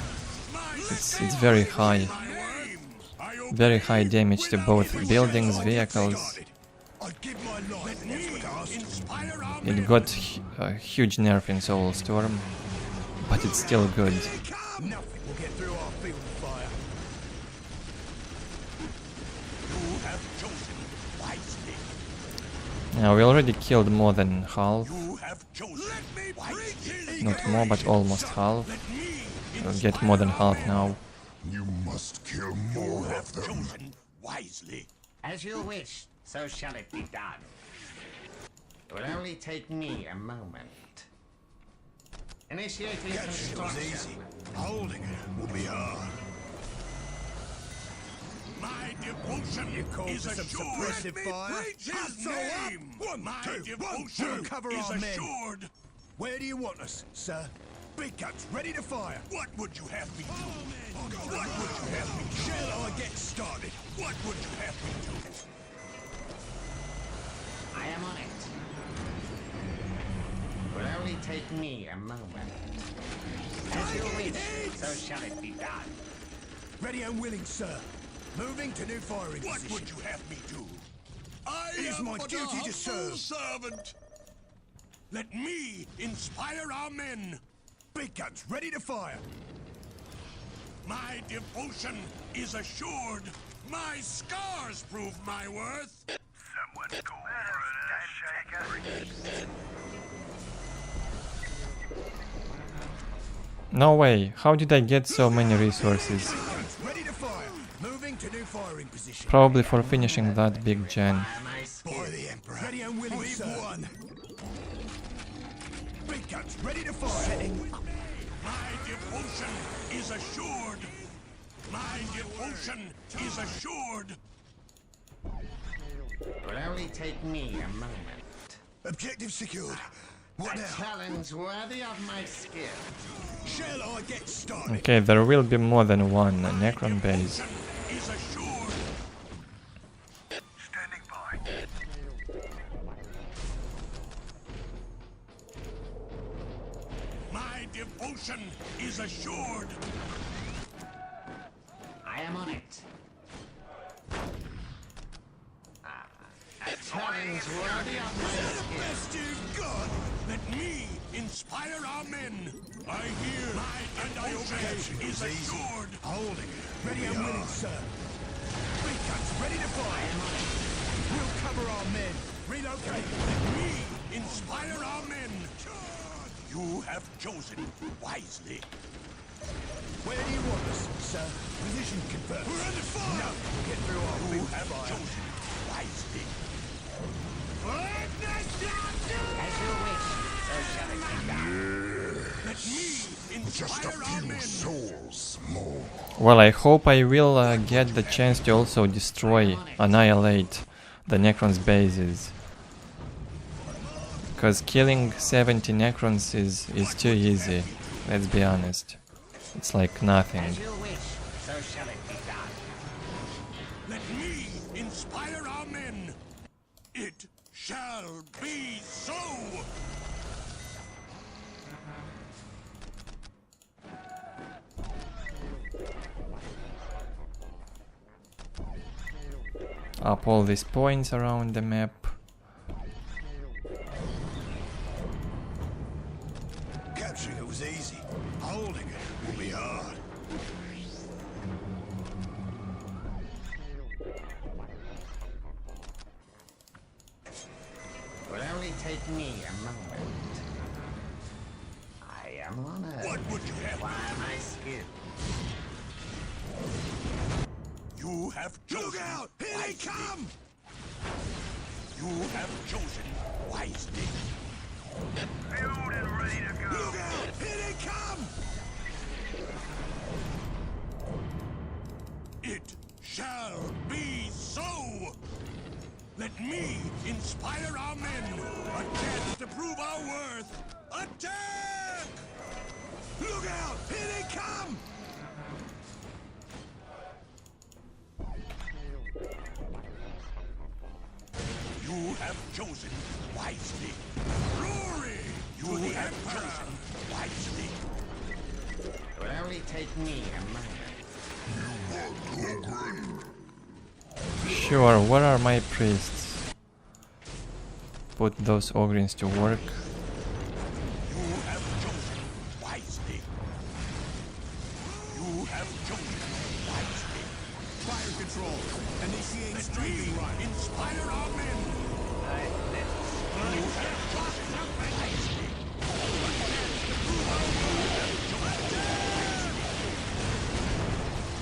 It's very high. Very high damage to both buildings, vehicles. It got a huge nerf in Soulstorm, but it's still good. Nothing will get through our field of fire. You have chosen wisely. Now we already killed more than half, You have chosen wisely. not more but almost half. We'll get more than half now. You must kill more of them. Chosen wisely. As you wish, so shall it be done. It will only take me a moment. Initiating construction. Holding it will be hard. My devotion is assured. fire? His name. My devotion cover is our men. assured. Where do you want us, sir? Big guns, ready to fire. What would you have me do? What would you have me do? Shall I get started? What would you have me do? I am on it. It will only take me a moment. As you wish, so shall it be done. Ready and willing, sir. Moving to new firing What position. would you have me do? I It is am my but duty a to humble serve. servant. Let me inspire our men. Big guns ready to fire. My devotion is assured. My scars prove my worth. Someone's going for an shaker. No way, how did I get so many resources? Guns ready to fire. Moving to new firing position. Probably for finishing that big gen. By the Emperor. Ready and willing, We've won. Big guns ready to fire. My devotion is assured. My devotion is assured. Will only take me a moment. Objective secured. What A now? challenge worthy of my skill. Shall I get started? Okay, there will be more than one Necron base. Devotion is assured. Standing by. My devotion is assured. I am on it. A challenge worthy of my skill. Best you've got. Let me inspire our men. I hear my devotion is assured. Holding it. Ready and willing, sir. Big guns ready to fire. We'll cover our men. Relocate. Let me inspire our men. You have chosen wisely. Where do you want us, sir? Position confirmed. We're under fire. No, get through our You big have fire. chosen wisely. As you wish, so shall it be done. Let me inspire our men. souls more. Well, I hope I will get the chance to also destroy, annihilate the Necrons' bases. Because killing 70 Necrons is too easy, let's be honest. It's like nothing. As you wish, so shall it be done. Let me inspire our men. It shall be so. Up all these points around the map. Capturing it was easy. Holding it will be hard. Will only take me a moment. I am honored. What would you have? Why my skill? You have chosen. Look out! Here they wisely. come! You have chosen wisely. Build and ready to go. Look out! Here they come! It shall be so. Let me inspire our men. A chance to prove our worth. Attack! Look out! Here they come! You have chosen wisely. Glory! You have chosen wisely. Will only take me a moment. Sure, where are my priests? Put those Ogrins to work. You have chosen wisely. You have chosen wisely. Fire control. Initiate Let streaming me run. inspire our men. You have chosen wisely.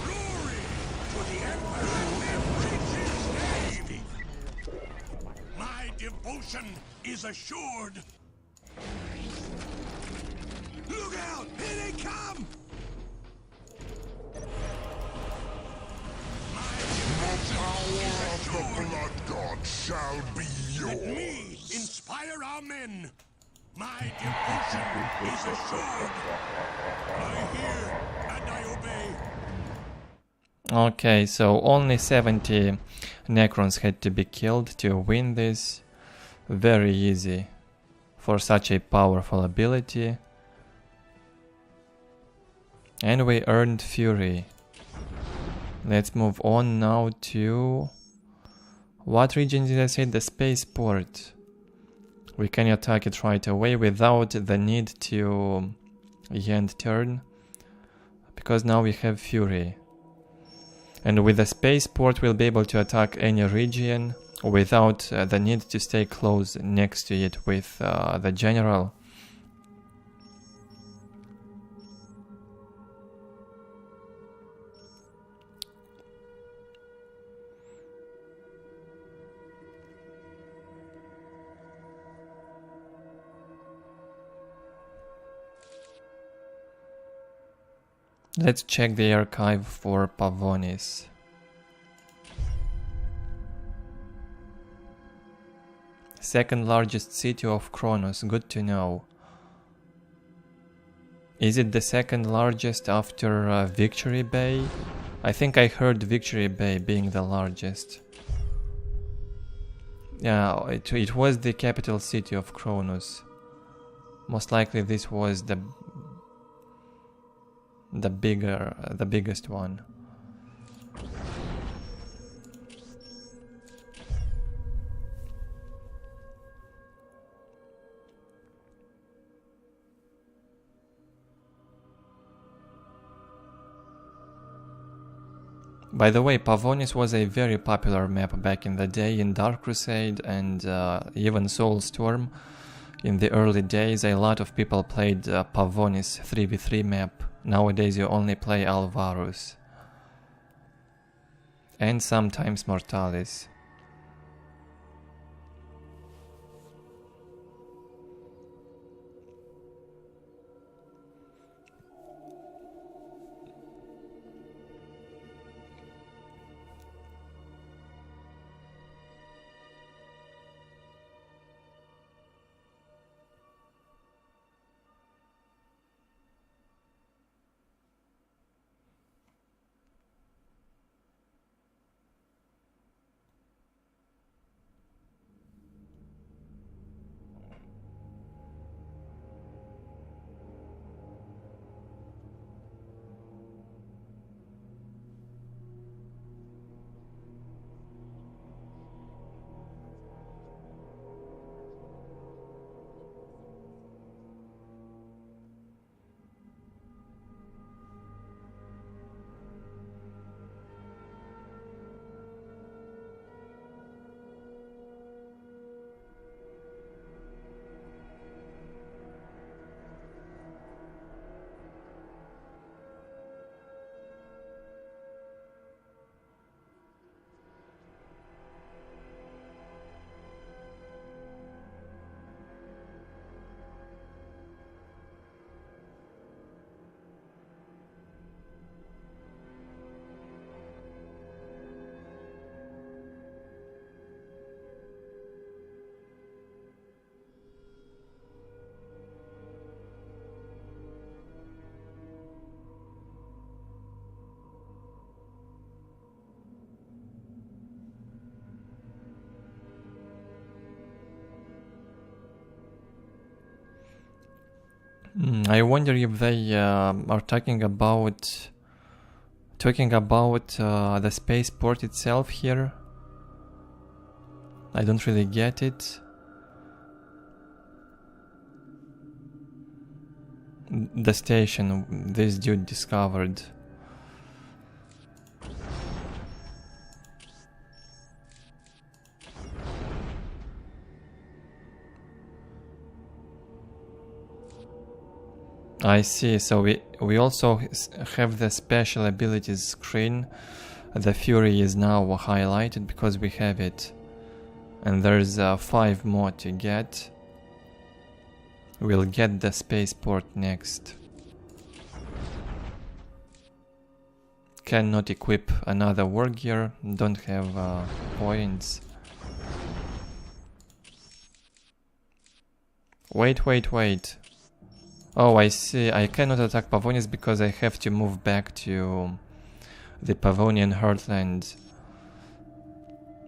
Glory to the Emperor and preach his name. My devotion is assured. Look out! Here they come! Blood God shall be Let me inspire our men. My devotion is assured. I hear and I obey. Okay, so only 70 Necrons had to be killed to win this. Very easy for such a powerful ability. And we earned Fury. Let's move on now to... What region did I say? The spaceport. We can attack it right away without the need to end turn. Because now we have Fury. And with the spaceport we'll be able to attack any region without the need to stay close next to it with the general. Let's check the archive for Pavonis. Second largest city of Kronos, good to know. Is it the second largest after Victory Bay? I think I heard Victory Bay being the largest. Yeah, it was the capital city of Kronos. Most likely this was the biggest one. By the way, Pavonis was a very popular map back in the day in Dark Crusade and even Soulstorm. In the early days, a lot of people played Pavonis 3v3 map. Nowadays you only play Alvarus. And sometimes Mortalis. I wonder if they are talking about the spaceport itself here. I don't really get it. The station this dude discovered. I see, so we also have the special abilities screen. The Fury is now highlighted because we have it. And there's 5 more to get. We'll get the spaceport next. Cannot equip another war gear, don't have points. Wait. Oh, I see. I cannot attack Pavonis because I have to move back to the Pavonian Heartland.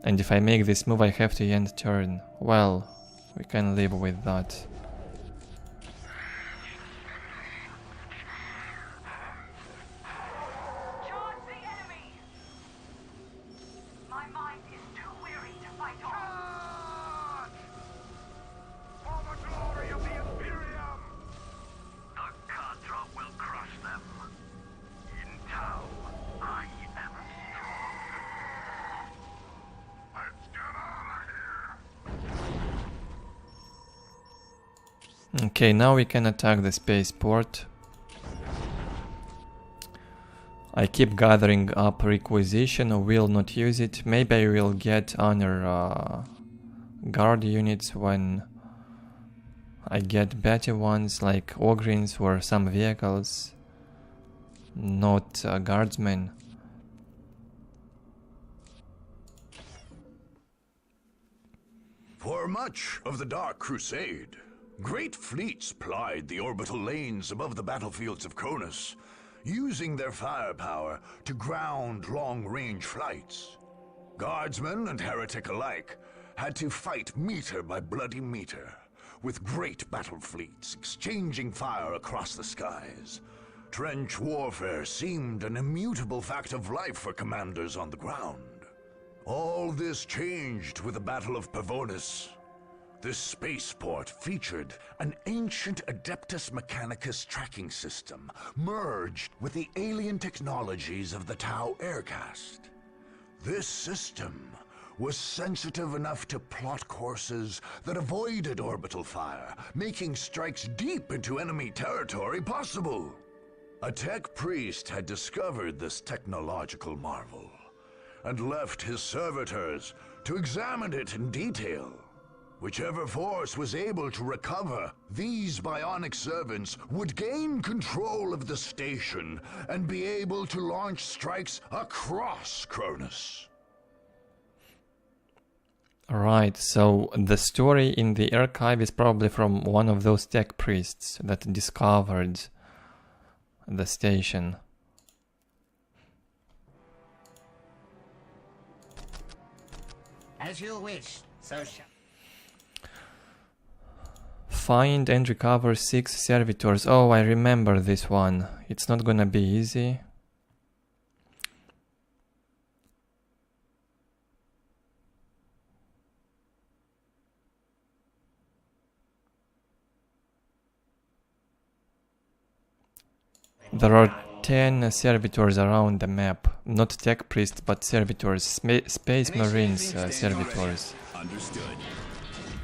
And if I make this move, I have to end turn. Well, we can live with that. Charge the enemy! Okay, now we can attack the spaceport. I keep gathering up requisition, will not use it. Maybe I will get honor guard units when I get better ones like Ogryns or some vehicles, not guardsmen. For much of the Dark Crusade, great fleets plied the orbital lanes above the battlefields of Cronus, using their firepower to ground long-range flights. Guardsmen and heretic alike had to fight meter by bloody meter, with great battle fleets exchanging fire across the skies. Trench warfare seemed an immutable fact of life for commanders on the ground. All this changed with the Battle of Pavonis. This spaceport featured an ancient Adeptus Mechanicus tracking system merged with the alien technologies of the Tau Aircast. This system was sensitive enough to plot courses that avoided orbital fire, making strikes deep into enemy territory possible. A tech priest had discovered this technological marvel and left his servitors to examine it in detail. Whichever force was able to recover these bionic servants would gain control of the station and be able to launch strikes across Cronus. Right, so the story in the archive is probably from one of those tech priests that discovered the station. As you wish, so shall. Find and recover 6 servitors. Oh, I remember this one. It's not gonna be easy. There are 10 servitors around the map. Not tech priests, but servitors. Space Marines servitors. Understood.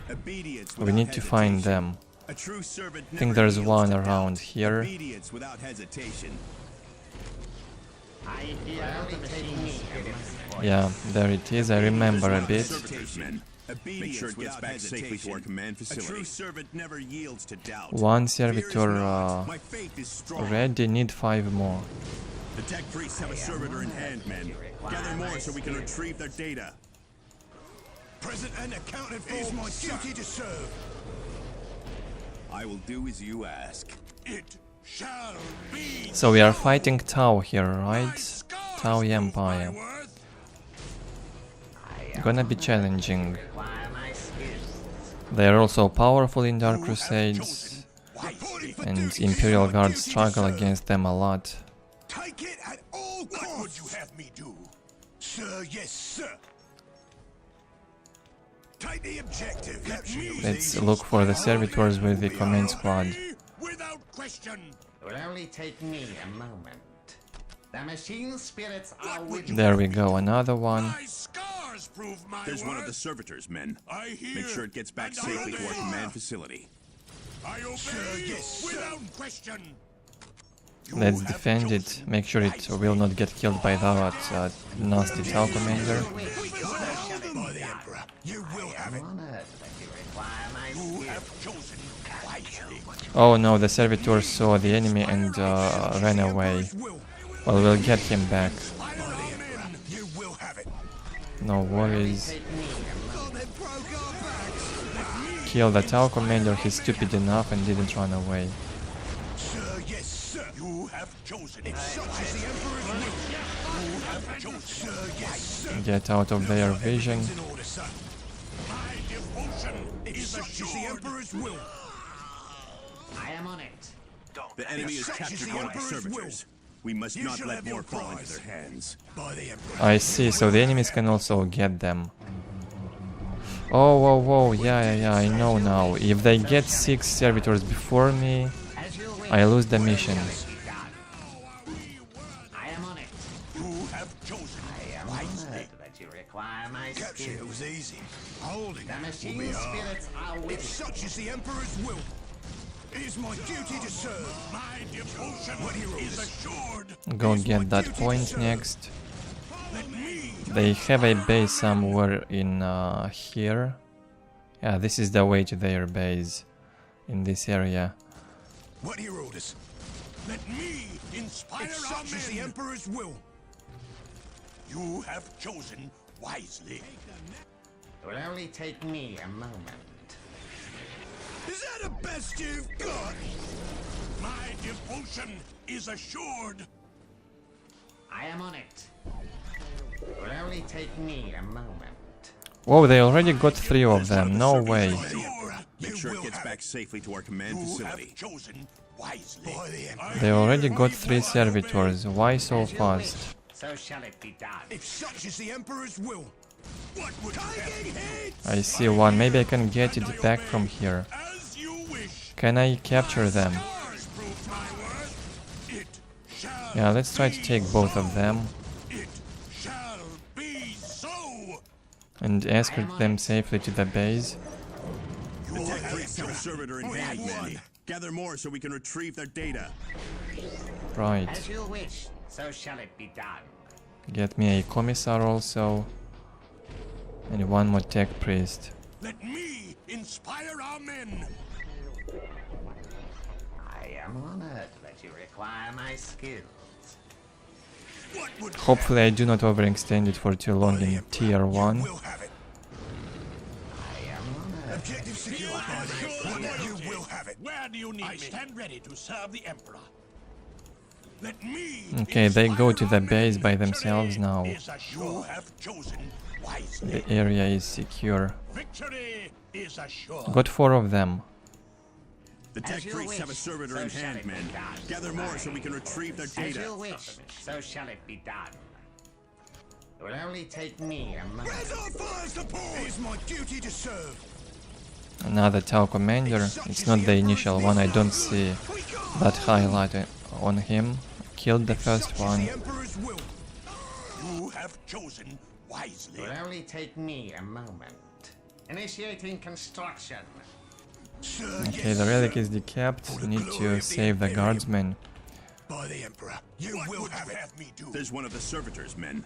Obedience We need to find them. A true servant I think there's one around here. Obedience without hesitation. I hear the machine spirits. Yeah, there it is. I remember a bit. Make sure it gets back safely to our command facility. A true servant never yields to doubt. One servitor My faith is strong. ready. Need 5 more. The tech priests have a servitor in hand, men. Gather more so we can retrieve their data. Present and accounted for. It is my duty to serve. I will do as you ask. It shall be. So we are fighting Tau here, right? Tau Empire. Gonna be challenging. They are also powerful in Dark Crusades, and Imperial Guard struggle against them a lot. Take it at all costs. What would you have me do? Sir, yes, sir. Take the objective. Let's look for the servitors with the command squad. Without question. It will only take me a moment. The machine spirits are with There we go, another one. My scars prove my There's one of the worth. servitors, men. I hear. Make sure it gets back and safely to our obey. command facility. I obey. Sir, yes, sir. Without question. Let's defend it. Make sure it will not get killed by that nasty Tau commander. By the Emperor, you will have it. honored that you require my You skill. have chosen wisely. Oh no, the servitor saw the enemy and ran away. Well, we'll get him back. You will have it. No worries. Kill the Tau commander, he's stupid enough and didn't run away. Sir, yes, sir. You have chosen it. Such is the Emperor's will. You have chosen Sir, yes, sir. Get out of their vision. In order, sir. my devotion is Such is the assured. Emperor's will. I am on it. The enemy has captured one of the servitors. We must not shall let have more your fall into prize. their hands. By the Emperor. I see, so the enemies can also get them. Oh, whoa, whoa, yeah, I know now. If they get 6 servitors before me, As you wish. I lose the mission. I am on it. You have chosen I am honored that you require my Capture it skill. was easy. Holding The it will machine be hard. spirits are with If such is the Emperor's will. It is my duty to serve. My devotion is assured. Go get that point next. They have a base somewhere in here. Yeah, this is the way to their base. In this area. What are your orders? Let me inspire If our such is the men. Emperor's will. You have chosen wisely. It will only take me a moment. Is that the best you've got? My devotion is assured. I am on it. It will only take me a moment. Whoa, they already got 3 of them. No way. Make sure it gets back safely to our command You facility. have chosen wisely. By the Emperor. They already got 3 servitors. Why so fast? So shall it be done. If such is the Emperor's will. What would you have me do? I see one. Maybe I can get it back from here. As you wish. Can I capture them? Scars prove my worth. It shall Yeah, let's try to take both of them It shall be so. and escort them safely to the base. The tech freaks have a servitor in hand, men. Gather more so we can retrieve their data. Right. As you wish, so shall it be done. Get me a commissar also. And one more tech priest. Let me inspire our men. I am honored that you require my skills. What would Hopefully I do not overextend it for too long in tier 1. We'll have it. I am honored. Objective secure. You will have it. Where do you need me? I stand ready to serve the Emperor. Let me Okay, they go to the inspire our base men. by themselves now. Is assured. You have chosen wisely. The area is secure. Victory is assured. Got 4 of them. The tech As you freaks have a wish, servitor so in shall hand, it be men. done. Gather more so we can retrieve their As data. you wish, so shall it be done. It will only take me a moment. our fire support? It is my duty to serve. Another Tau commander. It's not the initial one. I don't see that highlight on him. Killed the first one. The Emperor's will. You have chosen wisely. It will only take me a moment. Initiating construction. Okay, the relic is decapped. Need to save the guardsmen. By the Emperor. You What will would have you it. have me do? There's one of the servitors, men.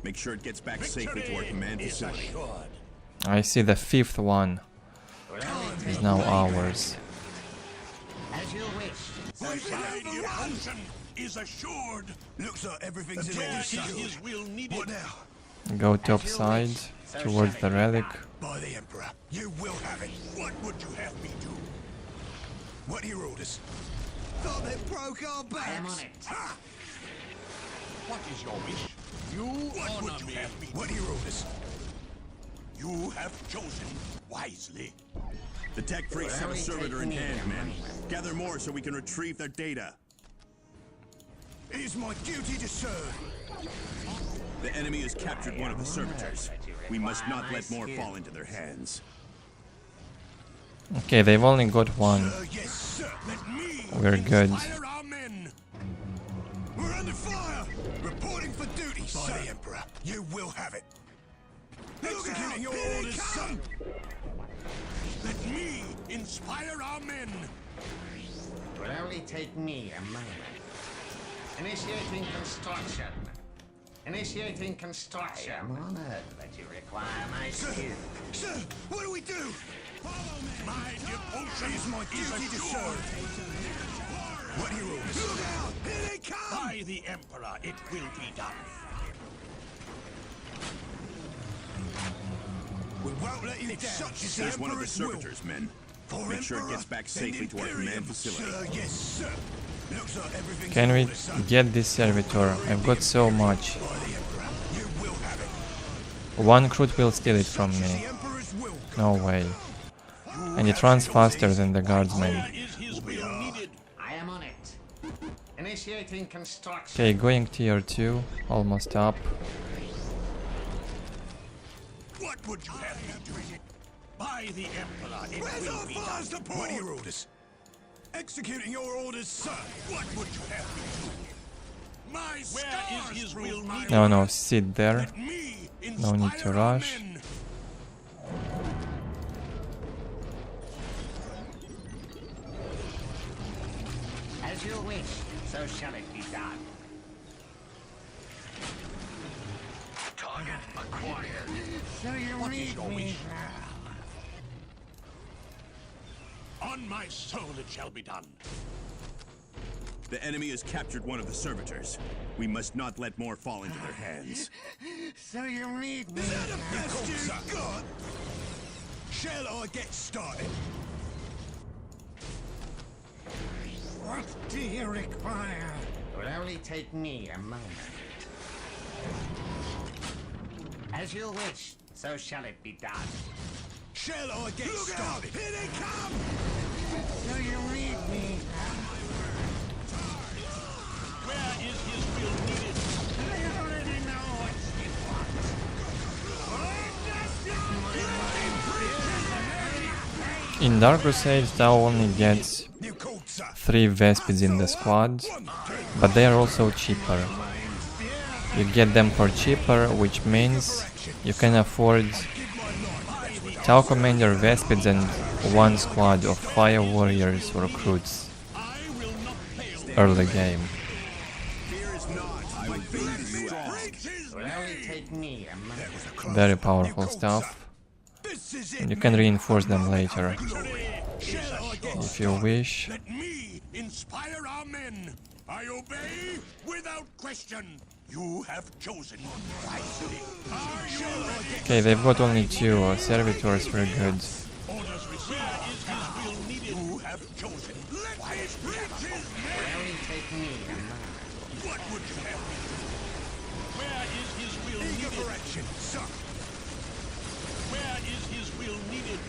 Make sure it gets back safely to our command is facility. assured. I see the 5th one It will only is take now me a ours. As you wish, so shall My it be done. devotion is assured. Looks like everything's in Where order. is his will needed? What now? Go top side towards the relic. By the Emperor. You will have it. What would you have me do? What are your orders? Thought they broke our I am on backs. it. What is your wish? What would you have me do? What are your orders? You have chosen wisely. The tech freaks have a servitor in hand, men. Gather more so we can retrieve their data. It is my duty to serve. The enemy has captured one of the servitors. We must not let more fall into their hands. Okay, they've only got 1. Yes, sir. Let me We're good. inspire our men. We're under fire. Reporting for duty, By the Emperor. You will have it. Executing your orders, son. Let me inspire our men. It will only take me a moment. Initiating construction. Initiating construction. I am honored that you require my skill. Sir, what do we do? My devotion It is my duty to serve. What are your orders? Look out! Here they come! By the Emperor, it will be done. We won't let you down. Such is There's one of the servitors, men. Make sure it gets back safely to our command facility. Yes, sir. Looks like everything's Can in we order, son. get this servitor? I've got so much. By the Emperor, you will have it. 1 recruit will steal it from Such is me. the Emperor's will. No way. And it runs faster than the guardsman. Where is his will needed? I am on it. Initiating construction. Okay, going tier 2. Almost up. What would you have me do? By the Emperor, it will be done. What are your orders? Executing your orders, sir. What would you have me do? My Where is his will needed? No, sit there. Let me No need to inspire our rush. men. As you wish, so shall it be done. Target acquired. So you need me. On my soul it shall be done. The enemy has captured one of the servitors. We must not let more fall into their hands. So you need me. Is that a best you got? Shall I get started? What do you require? It will only take me a moment. As you wish, so shall it be done. Shall I get started? Here they come! So you need me. Where is his will needed? I already know what she wants. In Dark Crusade, Tau only gets You called, sir. 3 Vespids in the squad, but they are also cheaper. You get them for cheaper, which means you can afford Tau Commander Vespids and 1 squad of Fire Warriors or Recruits early game. Fear is not. I will be strong. It will only take me a moment. Very powerful stuff. This is it. And you can reinforce them later Shall I get if you wish. Let me inspire our men. I obey without question. You have chosen wisely. Shall I get Okay, they've got only 2 servitors, very good. orders received? Where is his will needed? You have chosen wisely. It will only take me a moment. What would you have me do? Where is his will needed? For action, sir. Where is his will needed?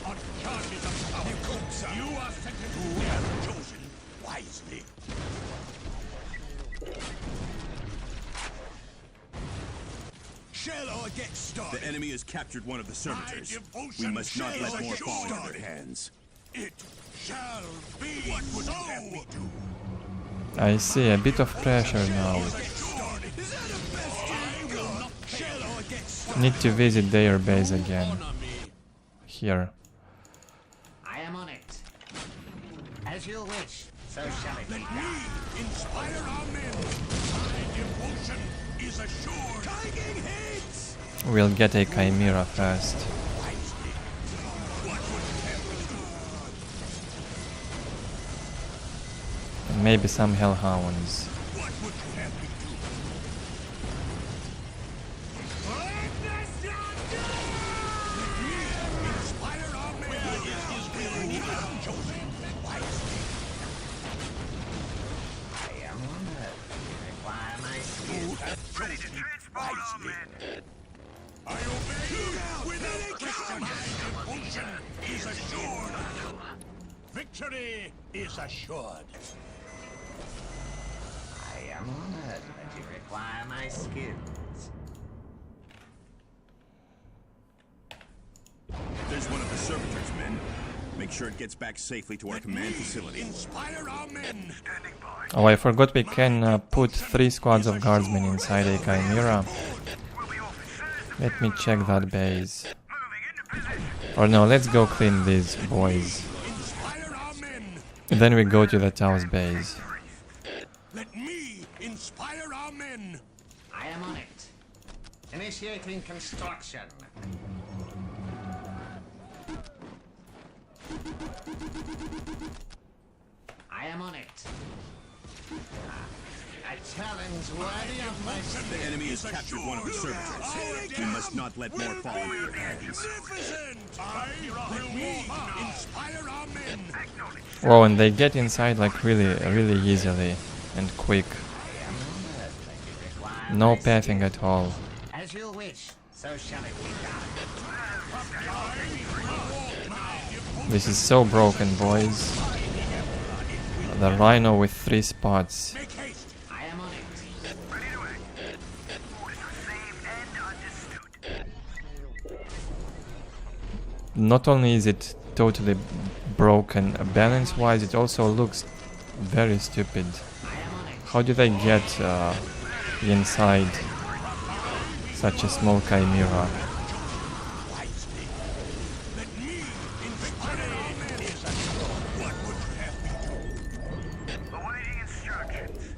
On charges of power. You called, sir. You are sentenced. You have chosen wisely. Shall I get started? The enemy has captured one of the servitors. We devotion must not let shall more get fall into started. their hands. It shall be. What would you have me do? I see a bit of pressure now. Started. Is that the best you got? Shall I get started? Need to visit their base again. Honor me. Here. I am on it. As you wish, so shall it be Let me done. inspire our men. My devotion is assured. Taking hits. We'll get a Chimera first. Wisely. What would you have me do? And maybe some Hellhounds. What would you have me do? Let me inspire our men. Where is his will needed? You have chosen wisely. I am honored. Require my skill. You have Ready to chosen transport our wisely. men. I obey without question. My devotion is assured. Victory is assured. I am honored that you require my skills. There's one of the servitors, men. Make sure it gets back safely to our command facility. Inspire our men. Standing by. Oh, I forgot we can put 3 squads of guardsmen inside a Chimera. We'll be officers. Let me check that base. Moving into position. Or no, let's go clean these boys. Inspire our men. Then we go to the Tau's base. Let me inspire our men. I am on it. Initiating construction. I am on it. A challenge worthy of my The enemy has captured one of the servitors. We must not let more fall into their hands. Magnificent. Let me inspire our men. Acknowledge. Oh, and they get inside like really easily and quick. No pathing at all. As you wish, so shall it be done. This is so broken, boys. The Rhino with 3 spots. Make haste. I am on it. Ready to act. Orders received and understood. Not only is it totally broken balance-wise, it also looks very stupid. How do they get inside such a small Chimera? Let me inspire our men. What would you have me do?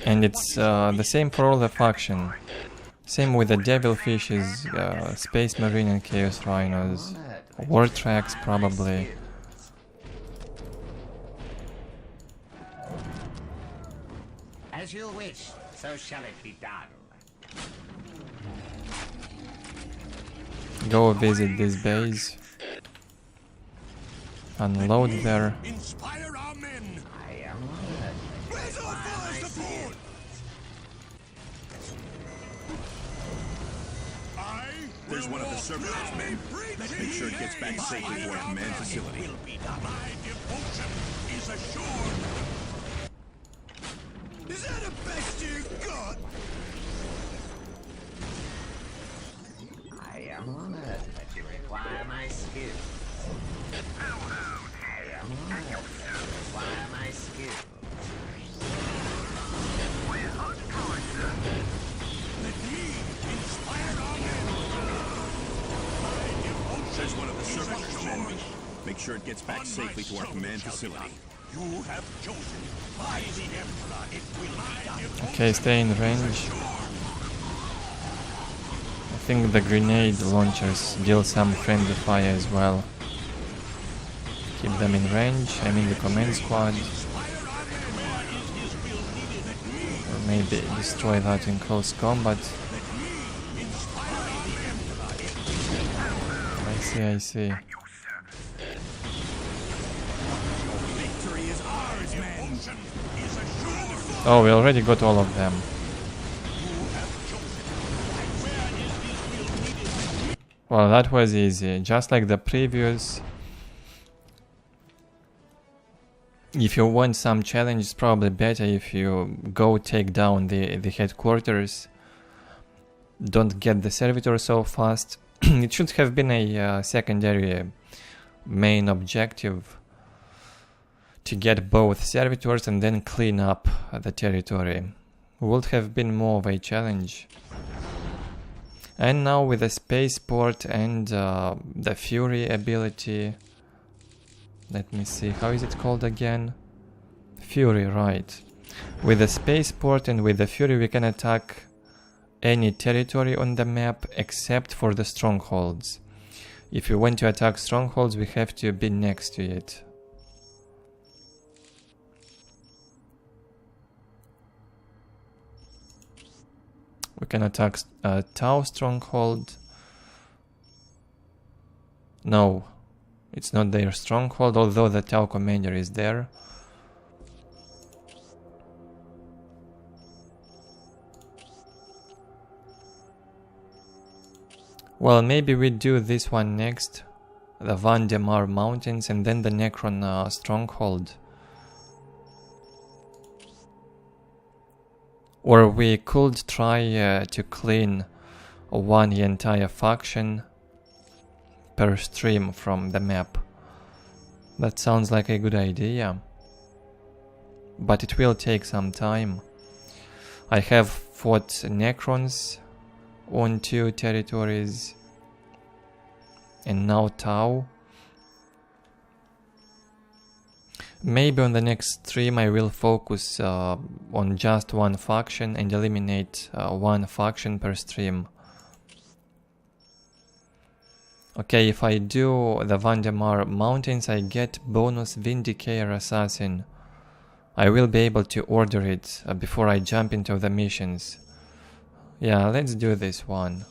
And it's the same for all the faction. Same with the Devilfishes, Space Marine and Chaos Rhinos. War Tracks probably. As you wish, so shall it be done. Go visit this base. Unload there. Inspire our men. I am honored. Where's our fire support? There's one of the servitors, men. Make sure it gets back safely to our command facility. My devotion is assured. Is that the best you got? I am honored that you require my skill. I am honored that you require my skill. Let me inspire our men. My devotion There's one of the is servitors, men. assured. Make sure it gets back safely to our command facility. You have chosen by the Emperor. It will be done. Okay, stay in range. I think the grenade launchers deal some friendly fire as well. Keep them in range. I'm in the command squad. Or maybe destroy that in close combat. I see. Victory is ours, men. Is assured. Oh, we already got all of them. Well, that was easy. Just like the previous. If you want some challenge, it's probably better if you go take down the headquarters. Don't get the servitor so fast. It should have been a secondary main objective to get both servitors and then clean up the territory. Would have been more of a challenge. And now with the spaceport and the Fury ability, let me see, how is it called again? Fury, right. With the spaceport and with the Fury we can attack any territory on the map except for the strongholds. If we want to attack strongholds we have to be next to it. We can attack Tau stronghold. No, it's not their stronghold, although the Tau commander is there. Well, maybe we do this one next, the Vandemar Mountains, and then the Necron stronghold. Or we could try to clean one entire faction per stream from the map. That sounds like a good idea. But it will take some time. I have fought Necrons on 2 territories and now Tau. Maybe on the next stream I will focus on just one faction and eliminate one faction per stream. Okay, if I do the Vandemar Mountains I get bonus Vindicator Assassin. I will be able to order it before I jump into the missions. Yeah, let's do this one.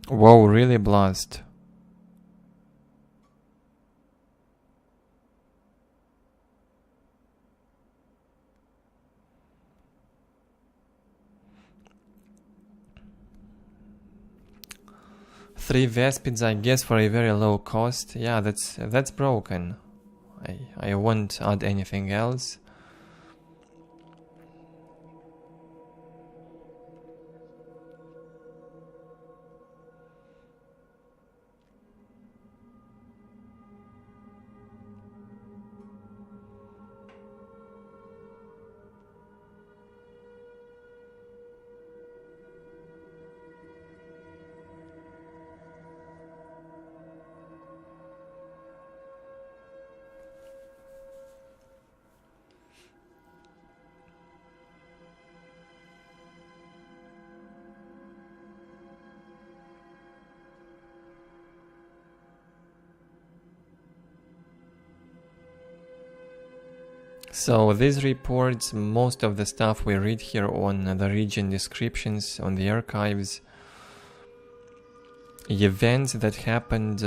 Whoa, really blast. Three Vespids, I guess, for a very low cost. Yeah, that's broken. I won't add anything else. So these reports, most of the stuff we read here on the region descriptions, on the archives, events that happened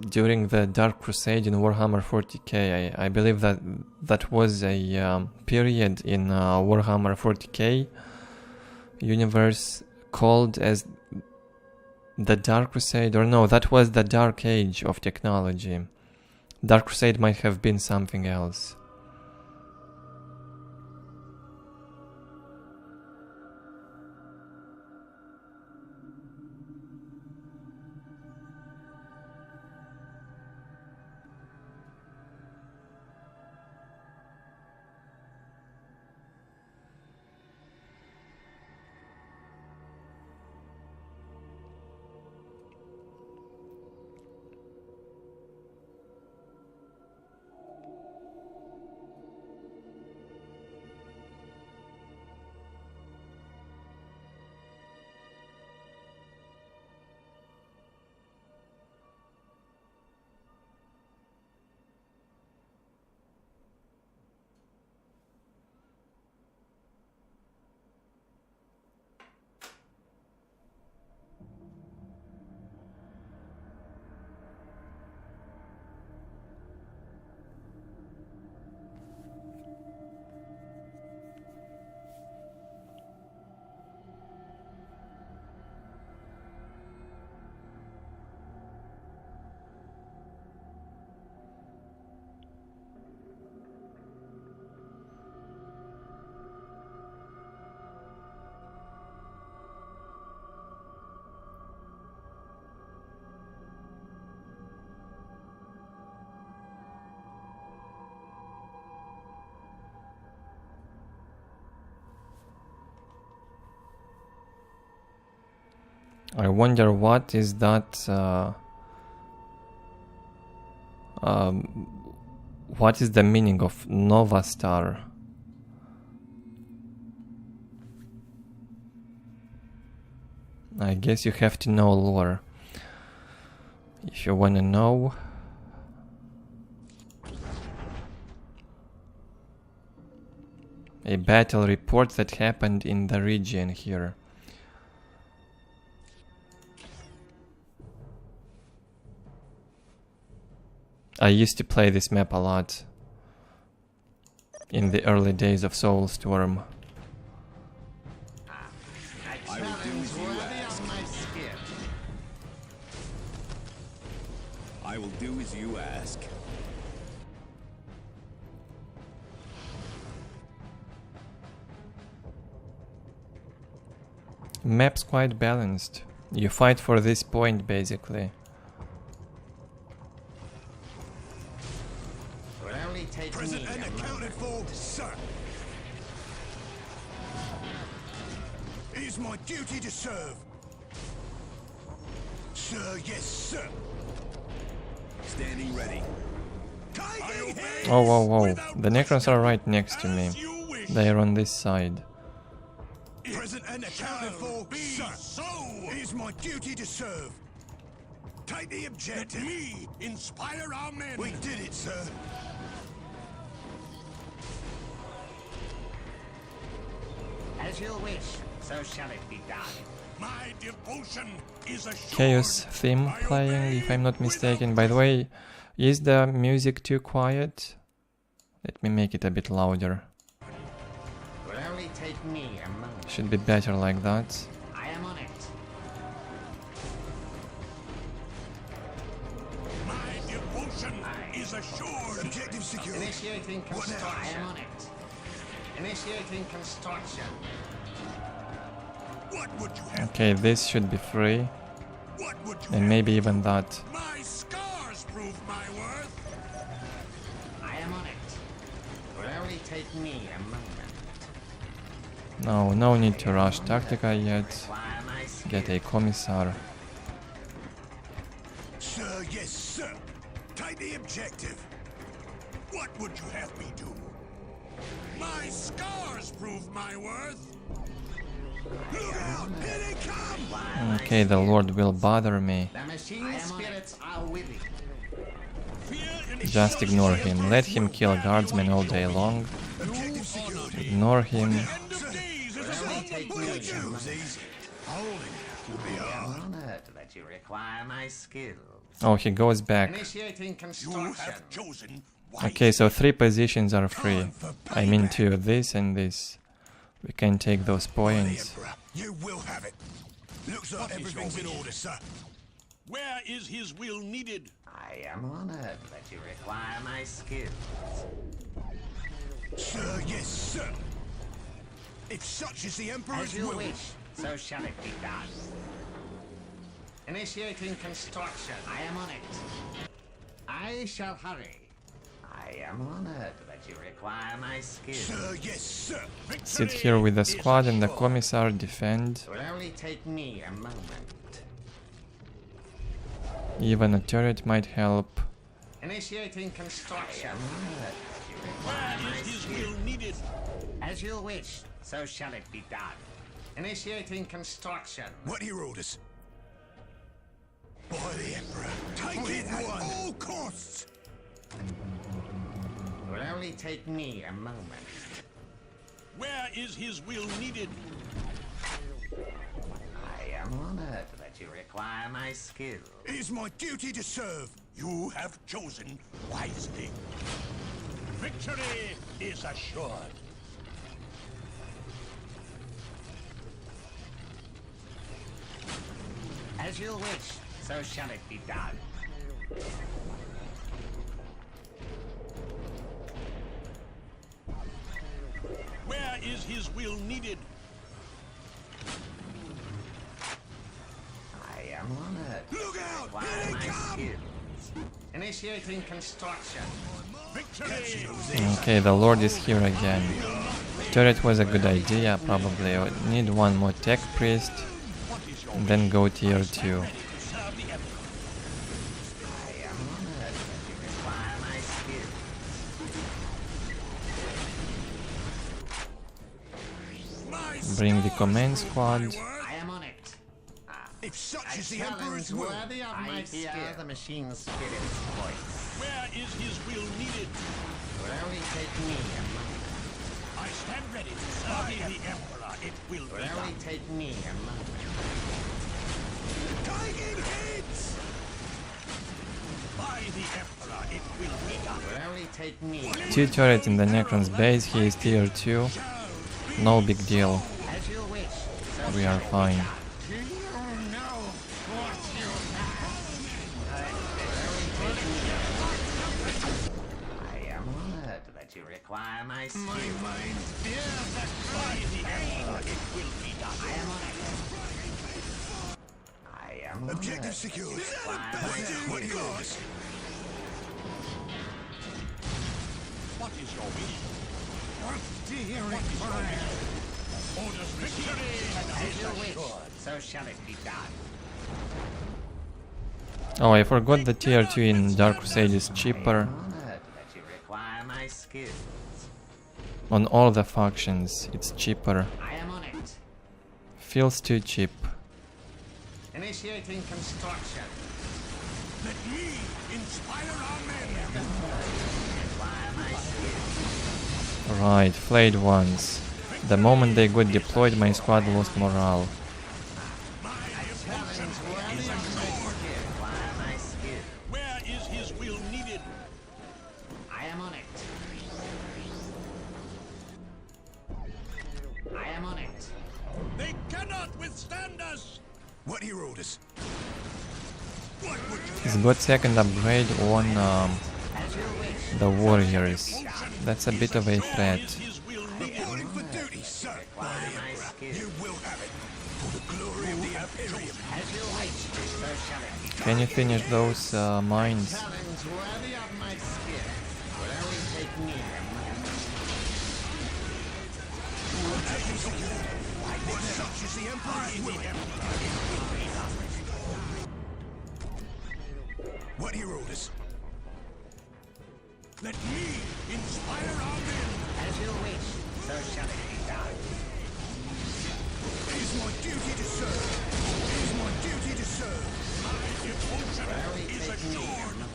during the Dark Crusade in Warhammer 40k. I believe that that was a period in Warhammer 40k universe called as the Dark Crusade, or no, that was the Dark Age of technology. Dark Crusade might have been something else. I wonder what is that, what is the meaning of Nova Star? I guess you have to know lore. If you wanna know. A battle report that happened in the region here. I used to play this map a lot in the early days of Soulstorm. I will do as you ask. Map's quite balanced. You fight for this point basically. Present and accounted for, sir. It is my duty to serve. Sir, yes, sir. Standing ready. Oh, whoa, whoa. The Necrons are right next to me. They are on this side. Present and accounted for, sir. So it is my duty to serve. Take the objective. Let me inspire our men. We did it, sir. As you wish, so shall it be done. My devotion is assured. Chaos theme playing, if I'm not mistaken. By the way, is the music too quiet? Let me make it a bit louder. Will only take me a moment. Should be better like that. I am on it. My devotion is assured. Objective secure. Initiating construction. I am on it. Initiating construction. What would you have? Okay, this should be free. What would you And maybe even that. My scars prove my worth. I am on it. Will only take me a moment. No need to rush Tactica yet. Require my skill. Get a Commissar. Sir, yes, sir. Take the objective. What would you have me do? My scars prove my worth. Look out! Here they come! Okay, the Lord will bother me. The machine spirits are with you. Just ignore him. Let him kill guardsmen all day long. Objective secured. Ignore him. End of days is a small Honored that you require my skills. Oh, he goes back. Initiating You construction. have chosen wisely. Okay, so 3 positions are free. I mean 2, this and this. We can take those points. Emperor, you will have it. Looks like everything's in order, sir. Where is his will needed? I am honored that you require my skills. Sir, yes, sir. If such is the Emperor's As you will. wish, so shall it be done. Initiating construction. I am on it. I shall hurry. I am honored that you require my skills. Sir, yes, sir. Sit here with the squad and the commissar, defend. It will only take me a moment. Even a turret might help. Initiating construction. I am honored that you Where require my is his skills. will needed? As you wish, so shall it be done. Initiating construction. What are your orders? By the Emperor. Take it at all costs. It will only take me a moment. Where is his will needed? I am honored that you require my skills. It is my duty to serve. You have chosen wisely. Victory is assured. As you wish, so shall it be done. Where is his will needed? I am honored. Look out! Require Here they my come! skills. Initiating construction. Victory! Okay, the Lord is here again. Turret was a good idea, probably. I need one more tech priest, and then go tier 2. Serve the Emperor. I am honored that you require my skills. Bring the command squad. I am on it. If such A is the Emperor's challenge will. worthy of my skill. The machine's spirit's voice. Where is his will needed? It will only take me a moment. I stand ready to serve the Emperor. It will It be will only done. take me a moment. Taking hits! By the Emperor, it will be done. It will only take me a moment. 2 turrets in the Necron's base, he is tier 2. No big deal. As you wish. So We shall are it be fine. done. Do you know what you have? I am honored that you require my skills. By the Emperor, it will be done. I am on it. I am honored. Objective secured. What are your orders? What is your will? Orders victory As you is wish, assured. so shall it be done. Oh, I forgot the tier 2 in Dark Crusade is cheaper Honored that you require my skills. on all the factions. It's cheaper. I am on it. Feels too cheap. Initiating construction. Let me inspire our men. Require my skills. Right, flayed ones. The moment they got deployed, my squad lost morale. Challenge worthy of my skill. Require my skills. Where is his will needed? I am on it. I am on it. They cannot withstand us. What are your orders? What would you He's got second upgrade on As you wish. the warriors. That's a bit of a threat. is his will needed? Reporting for duty, sir. By Require the my Emperor. skills. You will have it. For the glory of the Imperium. As you wish, so shall it be done. Can you finish those mines? Challenge worthy of my skill. Will only take me a moment. If such is the Emperor's will. What are your orders? Let me inspire our men. As you wish, so shall it be done. It is my duty to serve. It is my duty to serve. My devotion Will only is take me a assured. moment.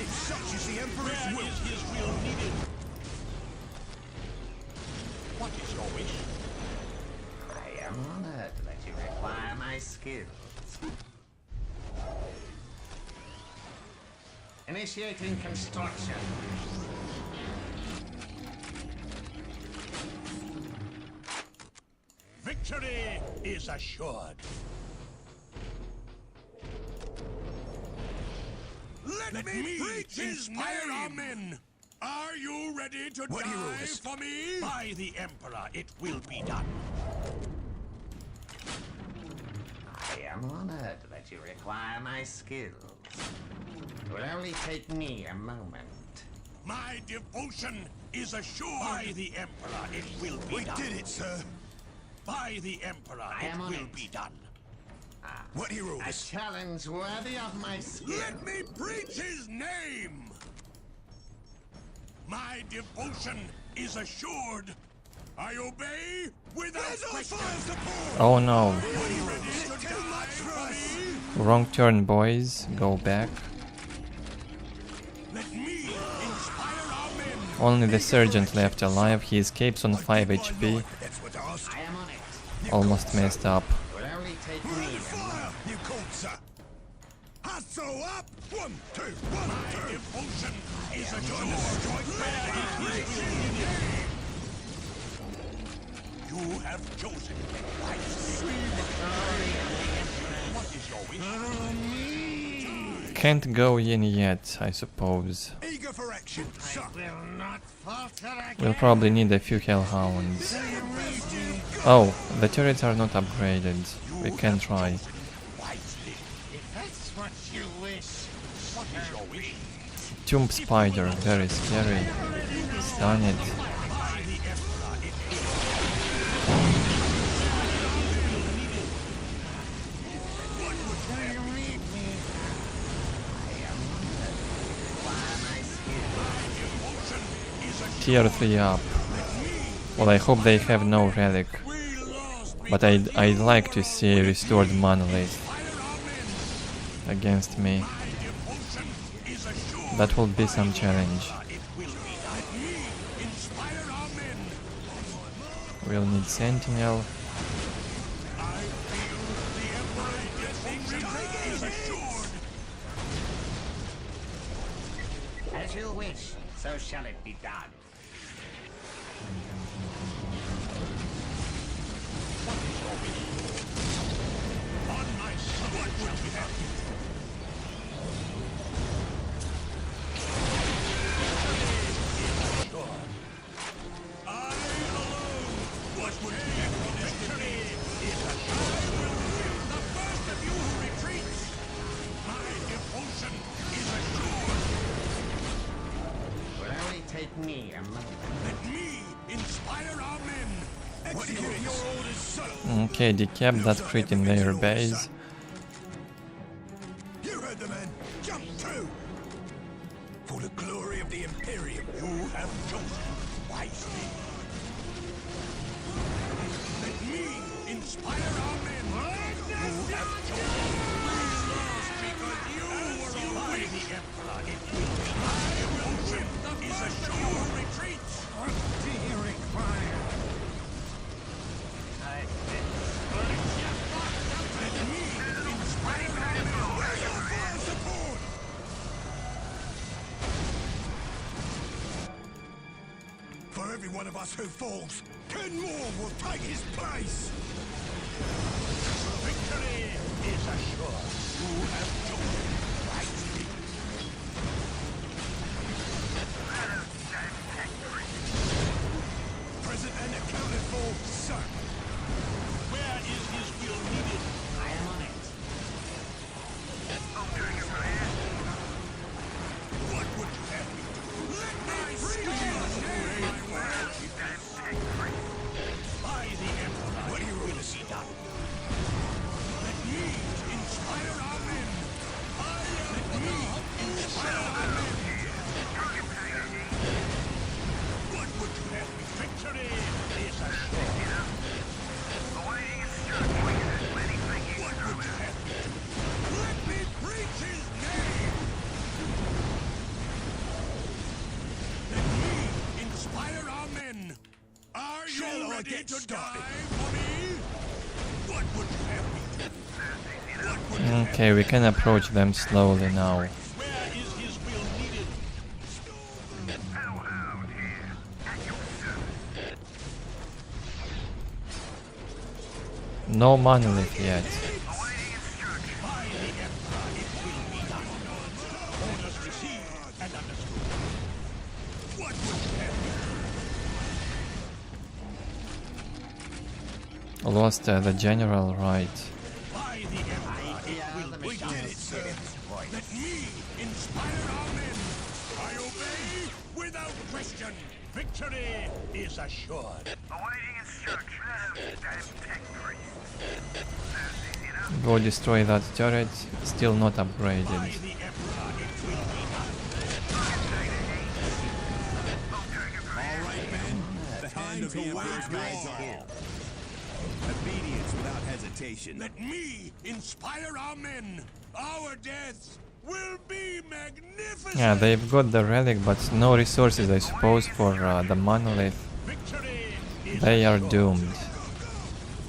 If such is the Emperor's will. Where is his will needed? What is your wish? I am honored that you require my skills. Initiating construction. Victory is assured. Let me preach inspire our men. Are you ready to What die heroes? for me? By the Emperor, it will be done. I am honored that you require my skills. It will only take me a moment. My devotion is assured. By the Emperor, it will be We done. did it, sir. By the Emperor, I it am on will it. be done. What A heroes? challenge worthy of my skill. Let me preach his name. My devotion is assured. I obey without question. Oh no. Ready to die for me? Wrong turn, boys. Go back. Let me inspire our men. Only the sergeant left alive. He escapes on 5 HP. That's what I asked. I am on it. Almost messed up. It will only take me a moment. Fire! You called, sir. Hustle up! 1, 2, 1, My 2. devotion is Join the assured. strike back. You have chosen wisely. What is your wish? Can't go in yet, I suppose. Eager for action, sir. Will not falter again. We'll probably need a few hellhounds. Oh, the turrets are not upgraded. We can try. Wisely. If that's what you wish. What is your wish? Tomb spider, very scary. Stun it. By the Emperor, it Tier 3 up. Well, I hope they have no relic. But I'd like to see restored monolith against me. That will be some challenge. We'll need sentinel. As you wish, so shall it be done. on my son. What would you have? I alone. What would you have? Victory is a the first of you who retreats. My devotion is assured. It will only take me a moment. Let me inspire our men. Execute your orders, sir. Okay, decap that crit in their base. You heard the man. Jump to! For the glory of the Imperium. You have chosen wisely. Let me inspire our men. You have chosen. We lost because you were by the Emperor. It will be my devotion is a sure retreat. What do you require? Let me inspire our men. Where's your fire support? For every one of us who falls, 10 more will take his place. Victory is assured. You have chosen wisely. Present and accounted for, sir. Where is his will needed? I am on it. What would you have me do? Let my skill obey my word. By the Emperor. What do you ready to die for me? What would you have me do? What would you have Okay, we can approach them slowly now. Where is his will needed? Hellhound here. At your service. No monolith yet. Awaiting instruction. By the Emperor, it will be done. Orders received and understood. What would you have me do? Lost the general, right. By the Emperor, it will be done. Did it, sir. Let me inspire our men. I obey without question. Victory is assured. Awaiting instruction. Damn tech priest. That's easy enough. Go destroy that turret. Still not By upgraded. the Emperor, it will be done. All right, men. The time to wage war. Obedience without hesitation. Let me inspire our men. Our deaths will be magnificent. Yeah, they've got the relic, but no resources, I suppose, for the monolith. Victory is They are assured. doomed.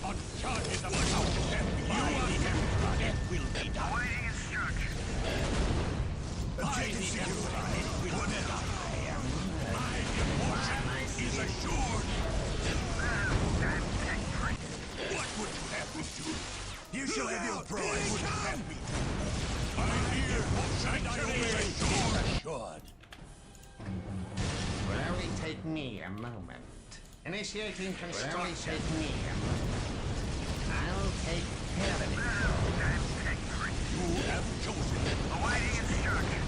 On charges of power and by the Emperor, it will be done. Awaiting instruction. By the Emperor, it will be done. My devotion is assured. Damn tech priest. What would you have me do? You shall have your What prize. would you have me do? I hear victory is assured. Will only take me a moment. Initiating construction. Will only take me a moment. I'll take care of it. Damn tech priest. You have chosen. Awaiting instruction.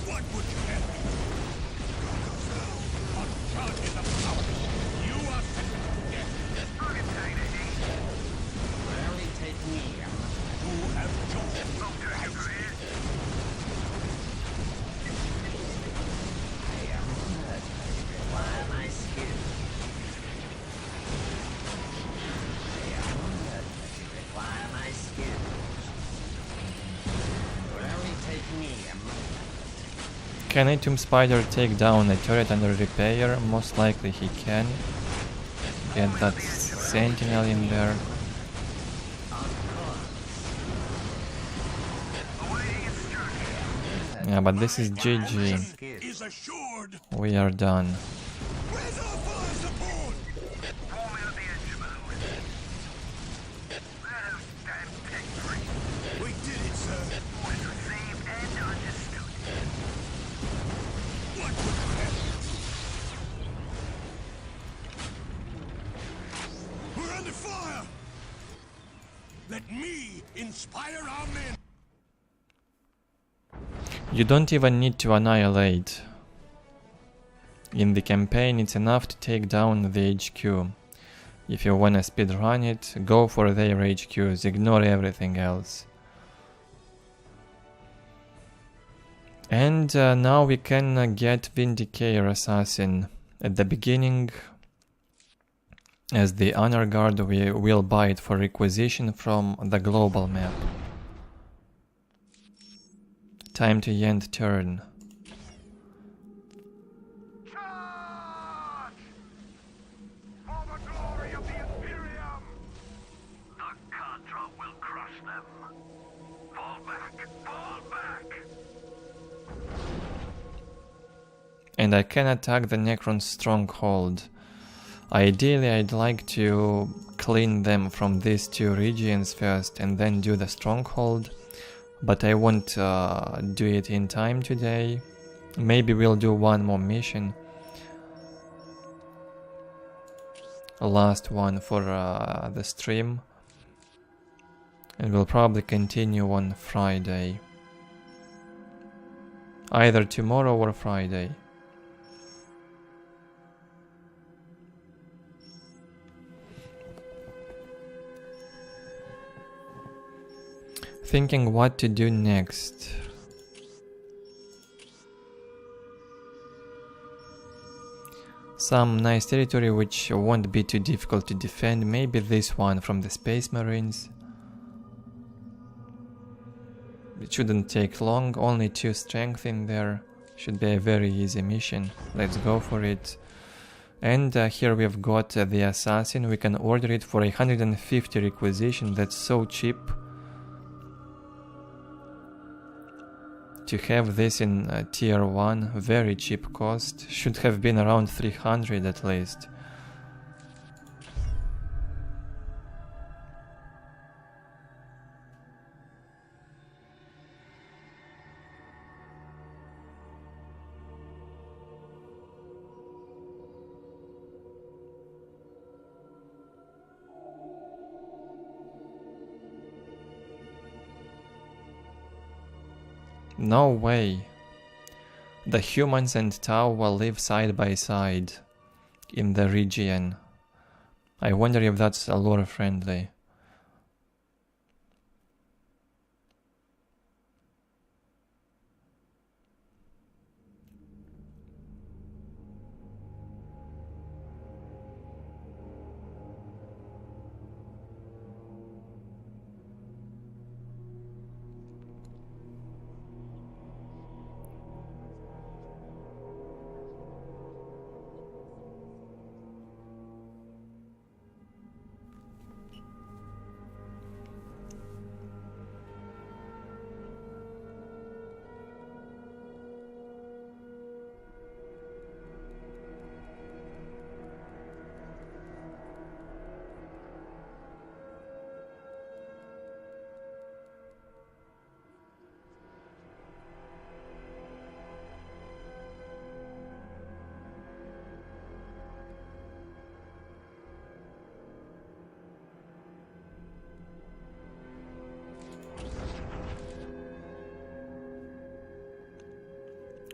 What would you have me do? On charges of power, you are sentenced to death. Brigantine at eight. Will only take me a moment. You have chosen. Soldier for it. I am honored. Require my skill. I am honored. Require my skill. Will only take me a moment. Can a Tomb Spider take down a turret under repair? Most likely he can. Get that sentinel in there. Awaiting instruction. Yeah, but this is GG. Is assured. We are done. Where's our fire support? Form out the engine mode. Those damn tech priests. We did it, sir. Orders received and understood. What would you have me do? We're under fire. Let me inspire our men. You don't even need to annihilate. In the campaign, it's enough to take down the HQ. If you wanna speedrun it, go for their HQs, ignore everything else. And now we can get Vindicator Assassin. At the beginning, as the Honor Guard, we will buy it for requisition from the global map. Time to end turn. Charge! For the glory of the Imperium! The Contra will crush them. Fall back! Fall back! And I can attack the Necron's stronghold. Ideally, I'd like to clean them from these two regions first and then do the stronghold. But I won't do it in time today. Maybe we'll do one more mission. Last one for the stream. And we'll probably continue on Friday. Either tomorrow or Friday. Thinking what to do next. Some nice territory which won't be too difficult to defend. Maybe this one from the Space Marines. It shouldn't take long, only 2 strength in there. Should be a very easy mission. Let's go for it. And here we've got the assassin. We can order it for 150 requisition. That's so cheap. To have this in tier 1, very cheap cost. Should have been around 300 at least. No way. The humans and Tau will live side by side in the region. I wonder if that's lore friendly.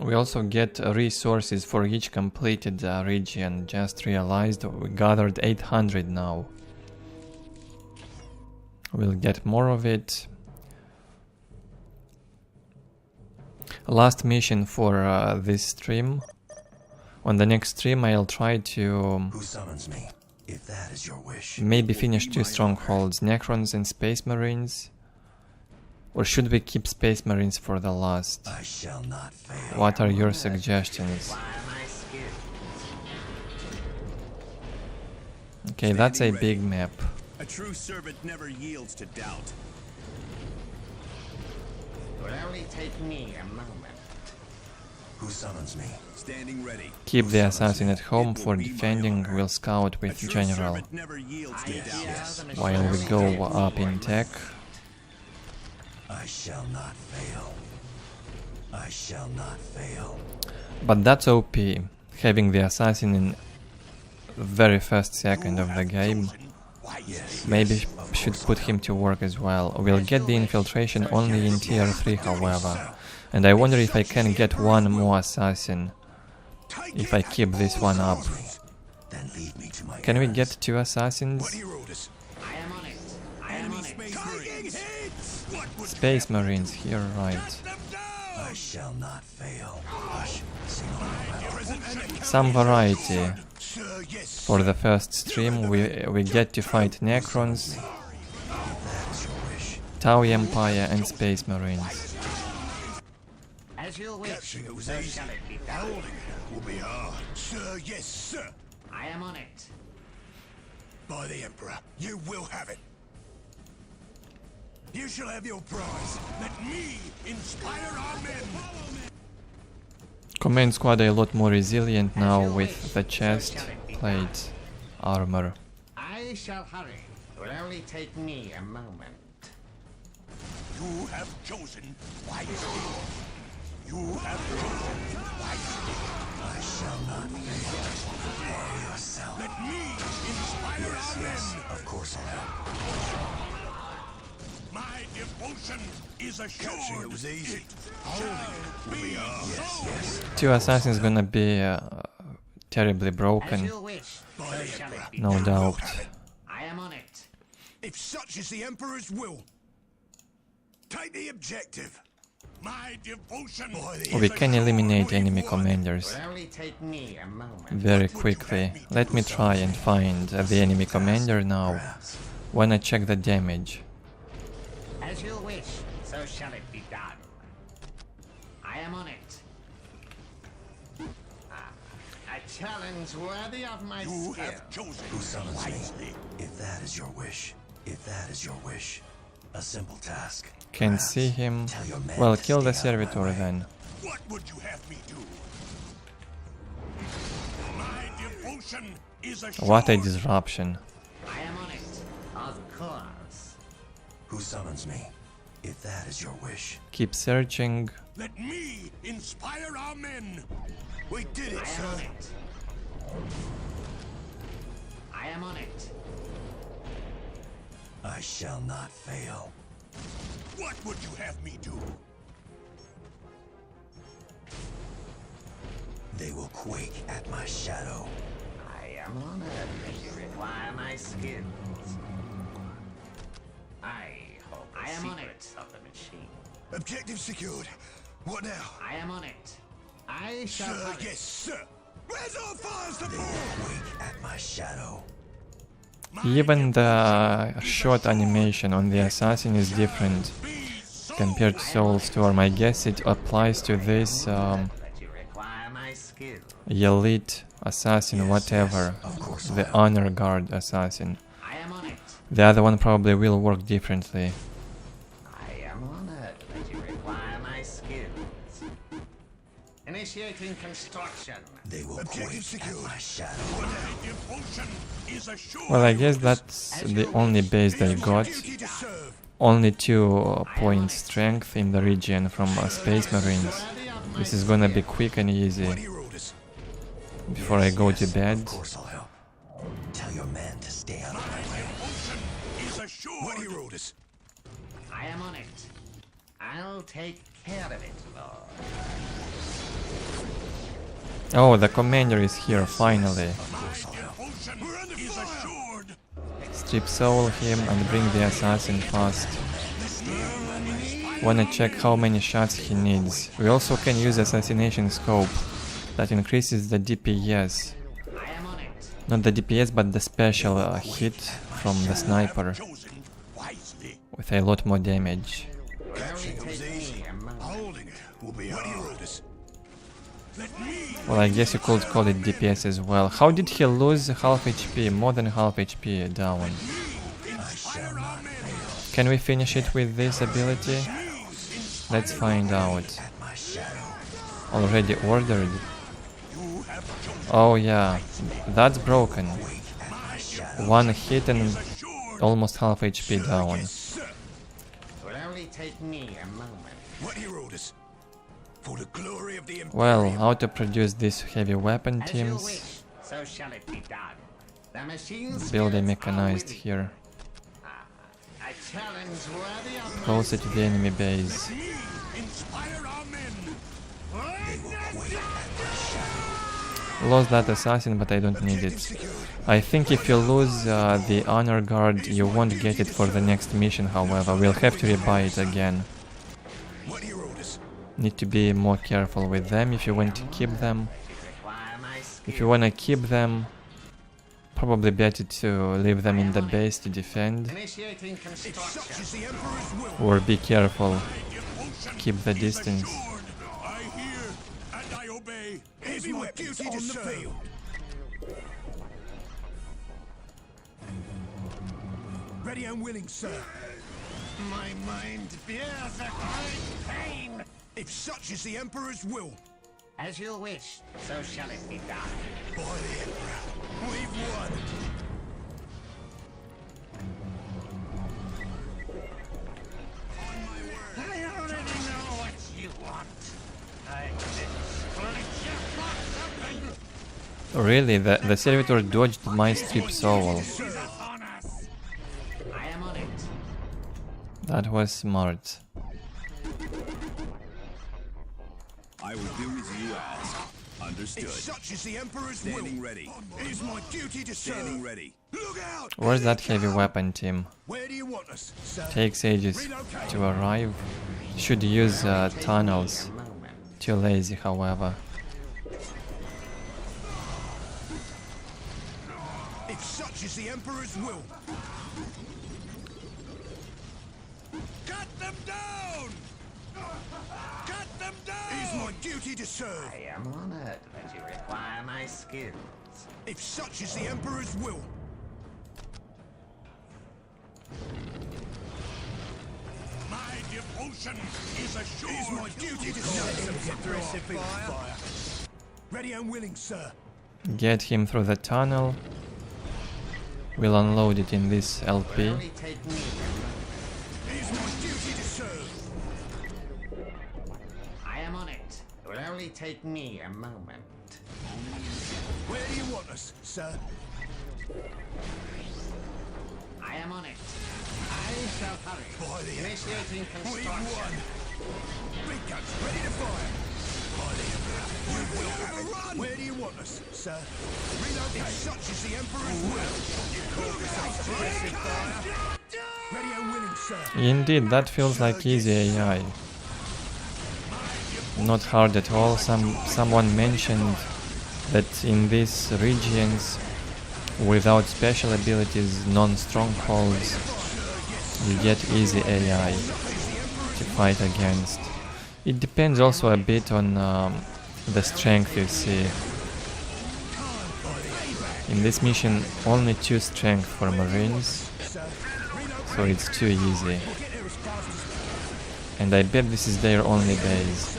We also get resources for each completed region. Just realized we gathered 800 now. We'll get more of it. Last mission for this stream. On the next stream I'll try to Who summons me? If that is your wish. maybe finish 2 strongholds, Necrons and Space Marines. Or should we keep Space Marines for the last? I shall not fail. What are your suggestions? Okay, that's a big map. A true servant never yields to doubt. It will only take me a moment. Who summons me? Standing ready. Keep the assassin at home for defending. We'll scout with general. Never yields to doubt. While we go up in tech. I shall not fail. I shall not fail. But that's OP. Having the assassin in very first second of the game. Maybe should put him to work as well. We'll get the infiltration only in tier 3 however. And I wonder if I can get one more assassin. If I keep this one up. Can we get 2 assassins? I am on it. I am on it. Space Marines here, right. I shall not fail. Some variety. For the first stream we get to fight Necrons, Tau Empire and Space Marines. As you wish, so shall it be done. Will be hard. Sir, yes, sir. I am on it. By the Emperor, you will have it. You shall have your prize. Let me inspire our men. Command squad a lot more resilient now with the chest plate armor. I shall hurry. It will only take me a moment. You have chosen wisely. You have chosen wisely. I shall not fail. For yourself. Let me inspire our men. Of course I'll help. My devotion is assured. Catching it was easy. Be Yes. 2 assassins gonna be terribly As broken, you wish, so shall it be no done. doubt. I am on it. If such is the Emperor's will, take the objective. My devotion. We can eliminate enemy commanders It will only take me a moment. very quickly. Let me try and find the enemy commander now. Wanna check the damage. As you wish, so shall it be done. I am on it. A challenge worthy of my You skill. have chosen Who summons wisely. me? If that is your wish. If that is your wish. A simple task. Can Perhaps see him. tell your men Well, to kill the stay out of my servitor way. then. What would you have me do? My devotion is assured. What a disruption. I am on it. Of course. Who summons me? If that is your wish. Keep searching. Let me inspire our men. We did I it, am on sir. it. I am on it. I shall not fail. What would you have me do? They will quake at my shadow. I am honored that you require my skills. I hope I am on it. Of the machine. Objective secured. What now? I am on it. I shall Sir, have it. yes, sir. Where's our fire They support? will quake at my shadow. Even the shot animation on the assassin is different compared to Soulstorm. I guess it applies to this That you require my skills. elite assassin, whatever, Of course I the will. honor guard assassin. I am on it. The other one probably will work differently. I am honored that you require my skills. Initiating construction. They will Objective quake at secured. my shadow. My devotion is assured. Well, I guess that's the only base they got. Duty to serve. Only 2 point strength in the region from Space Marines. Worthy of my This is gonna be quick and What are easy your orders? before I go to bed. Of course I'll help. Tell your men to stay out of my way. Devotion is What are assured. your orders? I am on it. I'll take care of it, Lord. Oh, the commander is here finally. Devotion is assured. Strip soul him and bring the assassin fast. Wanna check how many shots he needs. We also can use assassination scope. That increases the DPS. I am on it. Not the DPS but the special hit from the sniper Chosen wisely. with a lot more damage. Only take me a moment. Holding it will be hard. What are your orders? Let me Well, I guess you could call it DPS as well. How did he lose half HP? More than half HP down. inspire our men. Can we finish it with this ability? Let's find out. At my shadow. Already ordered. You have chosen. Oh yeah, that's broken. Quake at my shadow. One hit and Assured. almost half HP down. Yes, sir. Will only take me a moment. What are your orders? For the glory of the Well, Imperium. how to produce these heavy weapon As you teams? wish, so shall it be done. The machines Build a mechanized here. A challenge worthy of my Closer to the enemy base. Me inspire our men. They will quake at my shadow. Lost that assassin, but I don't need Objective it. secured. I think if you lose the honor guard, you won't get it for the next mission, however. We'll have to rebuy it again. What are your orders? Need to be more careful with them if you want to keep them. require my skill. If you wanna keep them, probably better to leave them in the base to defend. Initiating If such construction. is the Emperor's will. Or be careful, Devotion keep the is distance. assured. I hear and I obey. It's my duty to serve. Ready and willing, sir. My mind bears a great pain. If such is the Emperor's will. As you wish, so shall it be done. By the Emperor, we've won. I already know what you want. I can split your box open. Really, the servitor dodged my strip soul. On us. I am on it. That was smart. I will do as you ask. Understood. If such is the Emperor's will. Standing ready. It is my duty to serve. Standing ready. Look out! Where's that heavy weapon team? Where do you want us, sir? Takes ages to arrive. Should use tunnels. Too lazy, however. If such is the Emperor's will. Cut them down! Cut them down! It is my duty to serve. I am honored that you require my my skills. If such is the Emperor's will. My devotion is assured. It is my duty to set them fire. Ready and willing, sir. Get him through the tunnel. We'll unload it in this LP. Only take me. It is my duty to serve. I am on it. It will only take me a moment. Where do you want us, sir? I am on it. I shall hurry. By the Initiating We've construction. won. Big guns ready to fire. By the Emperor. We will have it. Run. Where do you want us, sir? Relocate. If such is the Emperor's will. You call this aggressive fire? Ready and willing, sir. Indeed, that feels like easy AI. Not hard at all. Someone mentioned that in these regions, without special abilities, non-strongholds, you get easy AI to fight against. It depends also a bit on the strength you see. In this mission, only 2 strength for Marines, so it's too easy. And I bet this is their only base.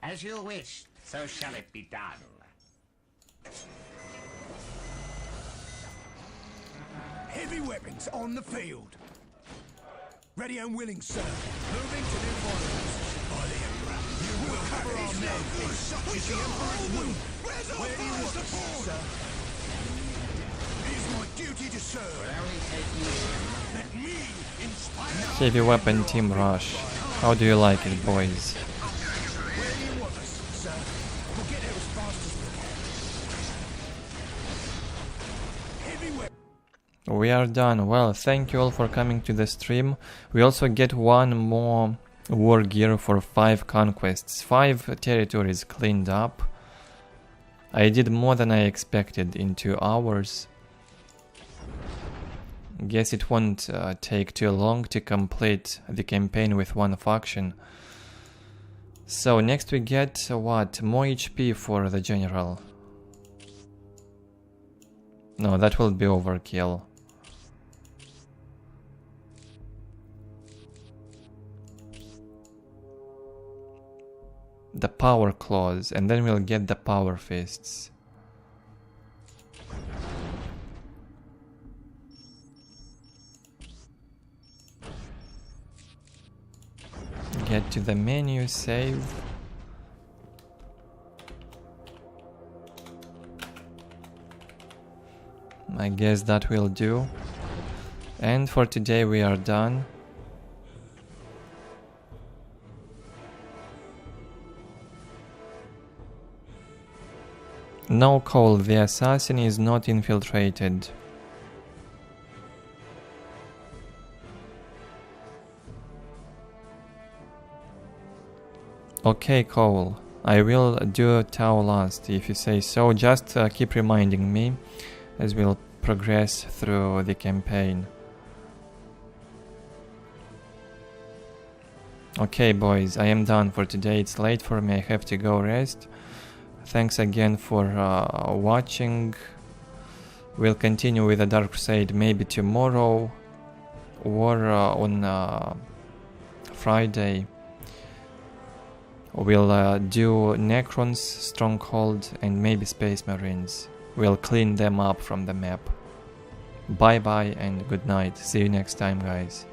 As you wish, so shall it be done. Heavy weapons on the field. Ready and willing, sir. Moving to new followers. By the Emperor. You will cover our men. If such is the Emperor's will. Where do you want us, sir? It is my duty to serve. Let me inspire. Heavy weapon team rush. How do you like it, boys? Where do you want us, sir? We'll get there as fast as we can. Heavy weapons. We are done. Well, thank you all for coming to the stream. We also get one more war gear for 5 conquests. 5 territories cleaned up. I did more than I expected in 2 hours. Guess it won't take too long to complete the campaign with 1 faction. So next we get what? More HP for the general. No, that will be overkill. The power claws, and then we'll get the power fists. Get to the menu, save. I guess that will do. And for today we are done. No, Cole, the assassin is not infiltrated. Okay, Cole, I will do Tau last, if you say so. Just keep reminding me as we'll progress through the campaign. Okay, boys, I am done for today. It's late for me, I have to go rest. Thanks again for watching. We'll continue with the Dark Crusade maybe tomorrow or on Friday. We'll do Necrons, Stronghold, and maybe Space Marines. We'll clean them up from the map. Bye bye and good night. See you next time, guys.